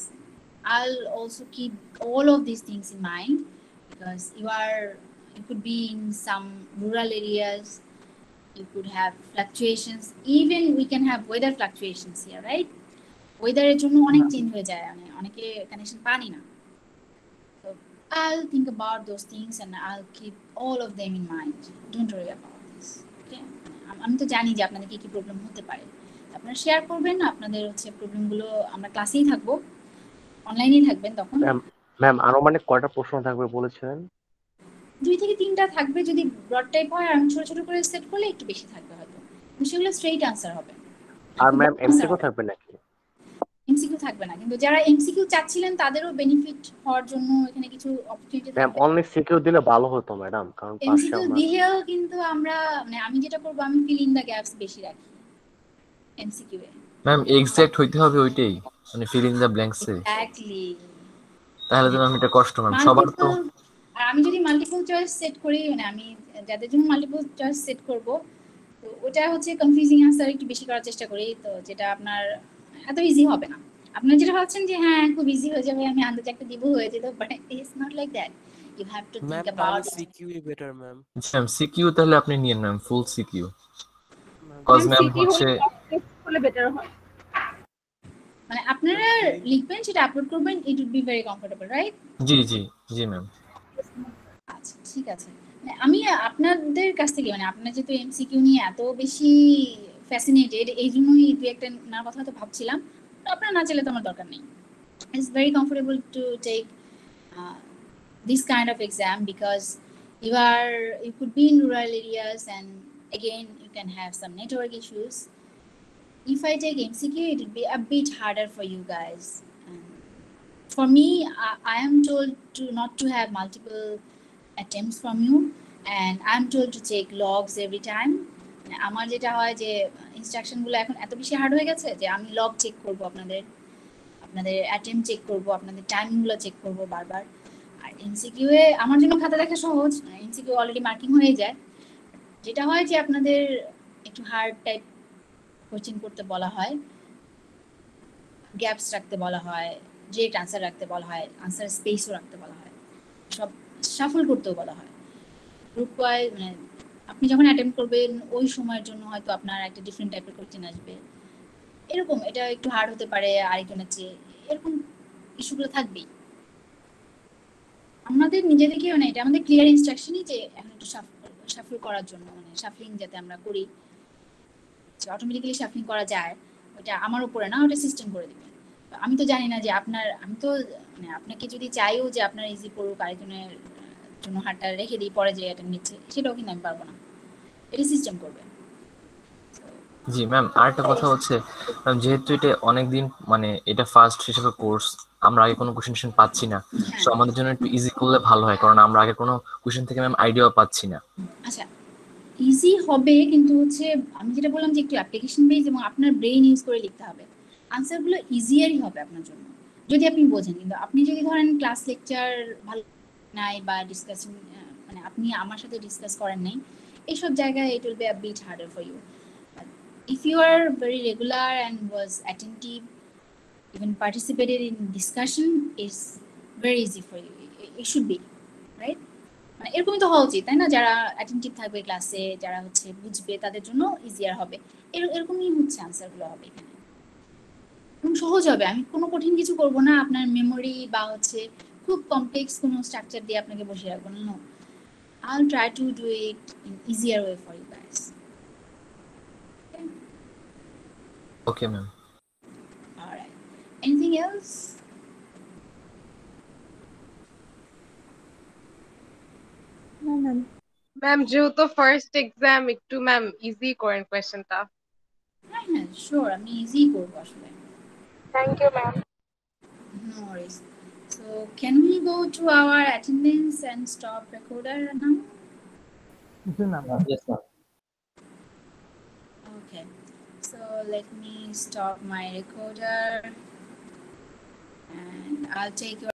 I'll also keep all of these things in mind because you could be in some rural areas. You could have fluctuations. Even we can have weather fluctuations here, right? Weather এর জন্য অনেক change হয়ে যায়, মানে অনেকে connection পানি না। So I'll think about those things and I'll keep all of them in mind. Don't worry about this. Okay? আমি তো জানি যে আপনাদের কি কি প্রবলেম হতে পারে, আপনারা শেয়ার করবেন আপনাদের হচ্ছে প্রবলেমগুলো। আমরা ক্লাসেই থাকবো, অনলাইনেই থাকবেন তখন। ম্যাম আরো মানে কয়টা প্রশ্ন থাকবে বলেছিলেন? 2 থেকে 3টা থাকবে, যদি ব্রড টাইপ হয় আর ছোট ছোট করে সেট করলে একটু বেশি থাকবে হয়তো, সেগুলো স্ট্রেইট আনসার হবে। আর ম্যাম এমসিকিউ থাকবে নাকি? এমসিকিউ থাকবে না, কিন্তু যারা এমসিকিউ চাচ্ছিলেন তাদেরও বেনিফিট হওয়ার জন্য এখানে কিছু অপরচুনিটি ম্যাম থাকবে। অনলি সিকিউ দিলে ভালো হতো ম্যাডাম, কারণ পাশে এমসিকিউ আমরা দিলেও কিন্তু আমরা মানে আমি যেটা করব আমি ফিল ইন দা গ্যাপস বেশি রাখি এমসিকিউ এ। ম্যাম এক্সাক্ট হইতে হবে ওইটাই, মানে ফিল ইন দ্য ব্ল্যাঙ্কসে। এক্স্যাক্টলি, তাহলে তো ম্যাম এটা কষ্ট ম্যাম সবার তো। আর আমি যদি মাল্টিপল চয়েস সেট করি, মানে আমি যাদের জন্য মাল্টিপল চয়েস সেট করব, তো ওটা হচ্ছে কনফিউজিং আনসার একটু বেশি করার চেষ্টা করি, তো যেটা আপনার এত ইজি হবে না। আপনারা যেটা ভাবছেন যে হ্যাঁ খুব ইজি হয়ে যাবে, আমি আন্দাজ একটা দিব হয়ে যেত, but it's not like that. You have to think about CQ ই বেটার ম্যাম। ম্যাম সিকিউ তাহলে আপনি নিয়েন ma'am, full CQ. Cause ma'am হচ্ছে হলে বেটার হয়, মানে আপনারা লিখবেন সেটা আপলোড করবেন, it would be very comfortable, right? জি জি জি ম্যাম। আচ্ছা ঠিক আছে, আমি আপনাদের কাছ থেকে মানে আপনারা যেহেতু এমসিকিউ নিয়ে এত বেশি ফ্যাসিনেটেড, এই জন্যই দু একটা না কথা তো ভাবছিলাম। আপনারা না চাইলে তো আমার দরকার নেই। It's very comfortable to take this kind of exam because you could be in rural areas and again you can have some network issues. If I take MCQ, it would be a bit harder for you guys. For me, I am told to not to have multiple attempts from you and I'm told to take logs every time. আমার যেটা হয় যে ইনস্ট্রাকশনগুলো এখন এত বেশি hard হয়ে গেছে যে আমি লগ চেক করব আপনাদের আপনাদের অ্যাটেম্প চেক করব, আপনাদের টাইমগুলো চেক করব বারবার। আর এমসিকিউ এ আমার জন্য খাতা দেখা সহজ, এমসিকিউ অলরেডি মার্কিং হয়ে যায়। যেটা হয় যে আপনাদের একটু হার্ড টাইপ কোচিং করতে বলা হয়, গ্যাপস রাখতে বলা হয়, ডিরেক্ট আনসার রাখতে বলা হয়, আনসার স্পেসও রাখতে বলা হয়, সব শাফল করতেও বলা হয়। গ্রুপ ওয়াইজ মানে আপনি যখন অ্যাটেম্প করবেন ওই সময়ের জন্য হয়তো আপনার একটা ডিফারেন্ট টাইপের কোশ্চেন আসবে, এরকম এটা একটু হার্ড হতে পারে আরেকজনের চেয়ে, এরকম ইস্যুগুলো থাকবেই। আমাদের নিজেদেরকে মানে এটা আমাদের ক্লিয়ার ইনস্ট্রাকশনই যে এখন একটু শাফল করার জন্য, মানে শাফলিং যাতে আমরা করি, অটোমেটিক্যালি শাফলিং করা যায়, ওটা আমার উপরে না, ওটা সিস্টেম করে দিবে। আমি তো জানি না যে আপনার, আমি তো মানে আপনাকে যদি চাইও যে আপনার ইজি পড়ুক, আরেকজনের জন্য হাতটা রেখে দিই পরে যে এটা নিচ্ছে, সেটাও কিন্তু আমি পারবো না, এটা সিস্টেম করবে। জি ম্যাম, আরেকটা কথা হচ্ছে ম্যাম, যেহেতু এটা অনেকদিন মানে এটা ফার্স্ট হিসেবে কোর্স, আমরা আগে কোনো কোশ্চেন পাচ্ছি না, সো আমাদের জন্য একটু ইজি করলে ভালো হয়, কারণ আমরা আগে কোনো কোশ্চেন থেকে ম্যাম আইডিয়াও পাচ্ছি না। আচ্ছা, ইজি হবে কিন্তু হচ্ছে আমি যেটা বললাম যে একটু অ্যাপ্লিকেশন বেস এবং আপনার ব্রেইন ইউজ করে লিখতে হবে, আনসারগুলো ইজিয়ারই হবে আপনার জন্য যদি আপনি বোঝেন। কিন্তু আপনি যদি ধরেন ক্লাস লেকচার ভালো নাই বা ডিসকাশন মানে আপনি আমার সাথে ডিসকাস করেন নাই, এইসব জায়গায় it will be a bit harder for you. If you are very regular and was attentive, even participated in discussion, is very easy for you. It should be, right? মানে এরকমই তো হওয়া উচিত, তাই না? যারা অ্যাটেন্টিভ থাকবে ক্লাসে, যারা হচ্ছে বুঝবে, তাদের জন্য ইজিয়ার হবে। এরকমই হচ্ছে আনসারগুলো হবে এখানে, এবং সহজ হবে। আমি কোনো কঠিন কিছু করব না, আপনার মেমোরি বা হচ্ছে খুব কমপ্লেক্স কোনো স্ট্রাকচার দিয়ে আপনাকে বসিয়ে রাখবো না। No, I'll try to do it in easier way for you guys. Okay ma'am. All right. Anything else? Ma'am যেহেতু ফার্স্ট এক্সাম, একটু ম্যাম ইজি করেন কোয়েশ্চেনটা। হ্যাঁ শিওর, আমি ইজি করবো আসলে। Thank you ma'am. No worries. So can we go to our attendance and stop recorder now? G ma'am. Yes, ma'am. Okay. So let me stop my recorder and I'll take your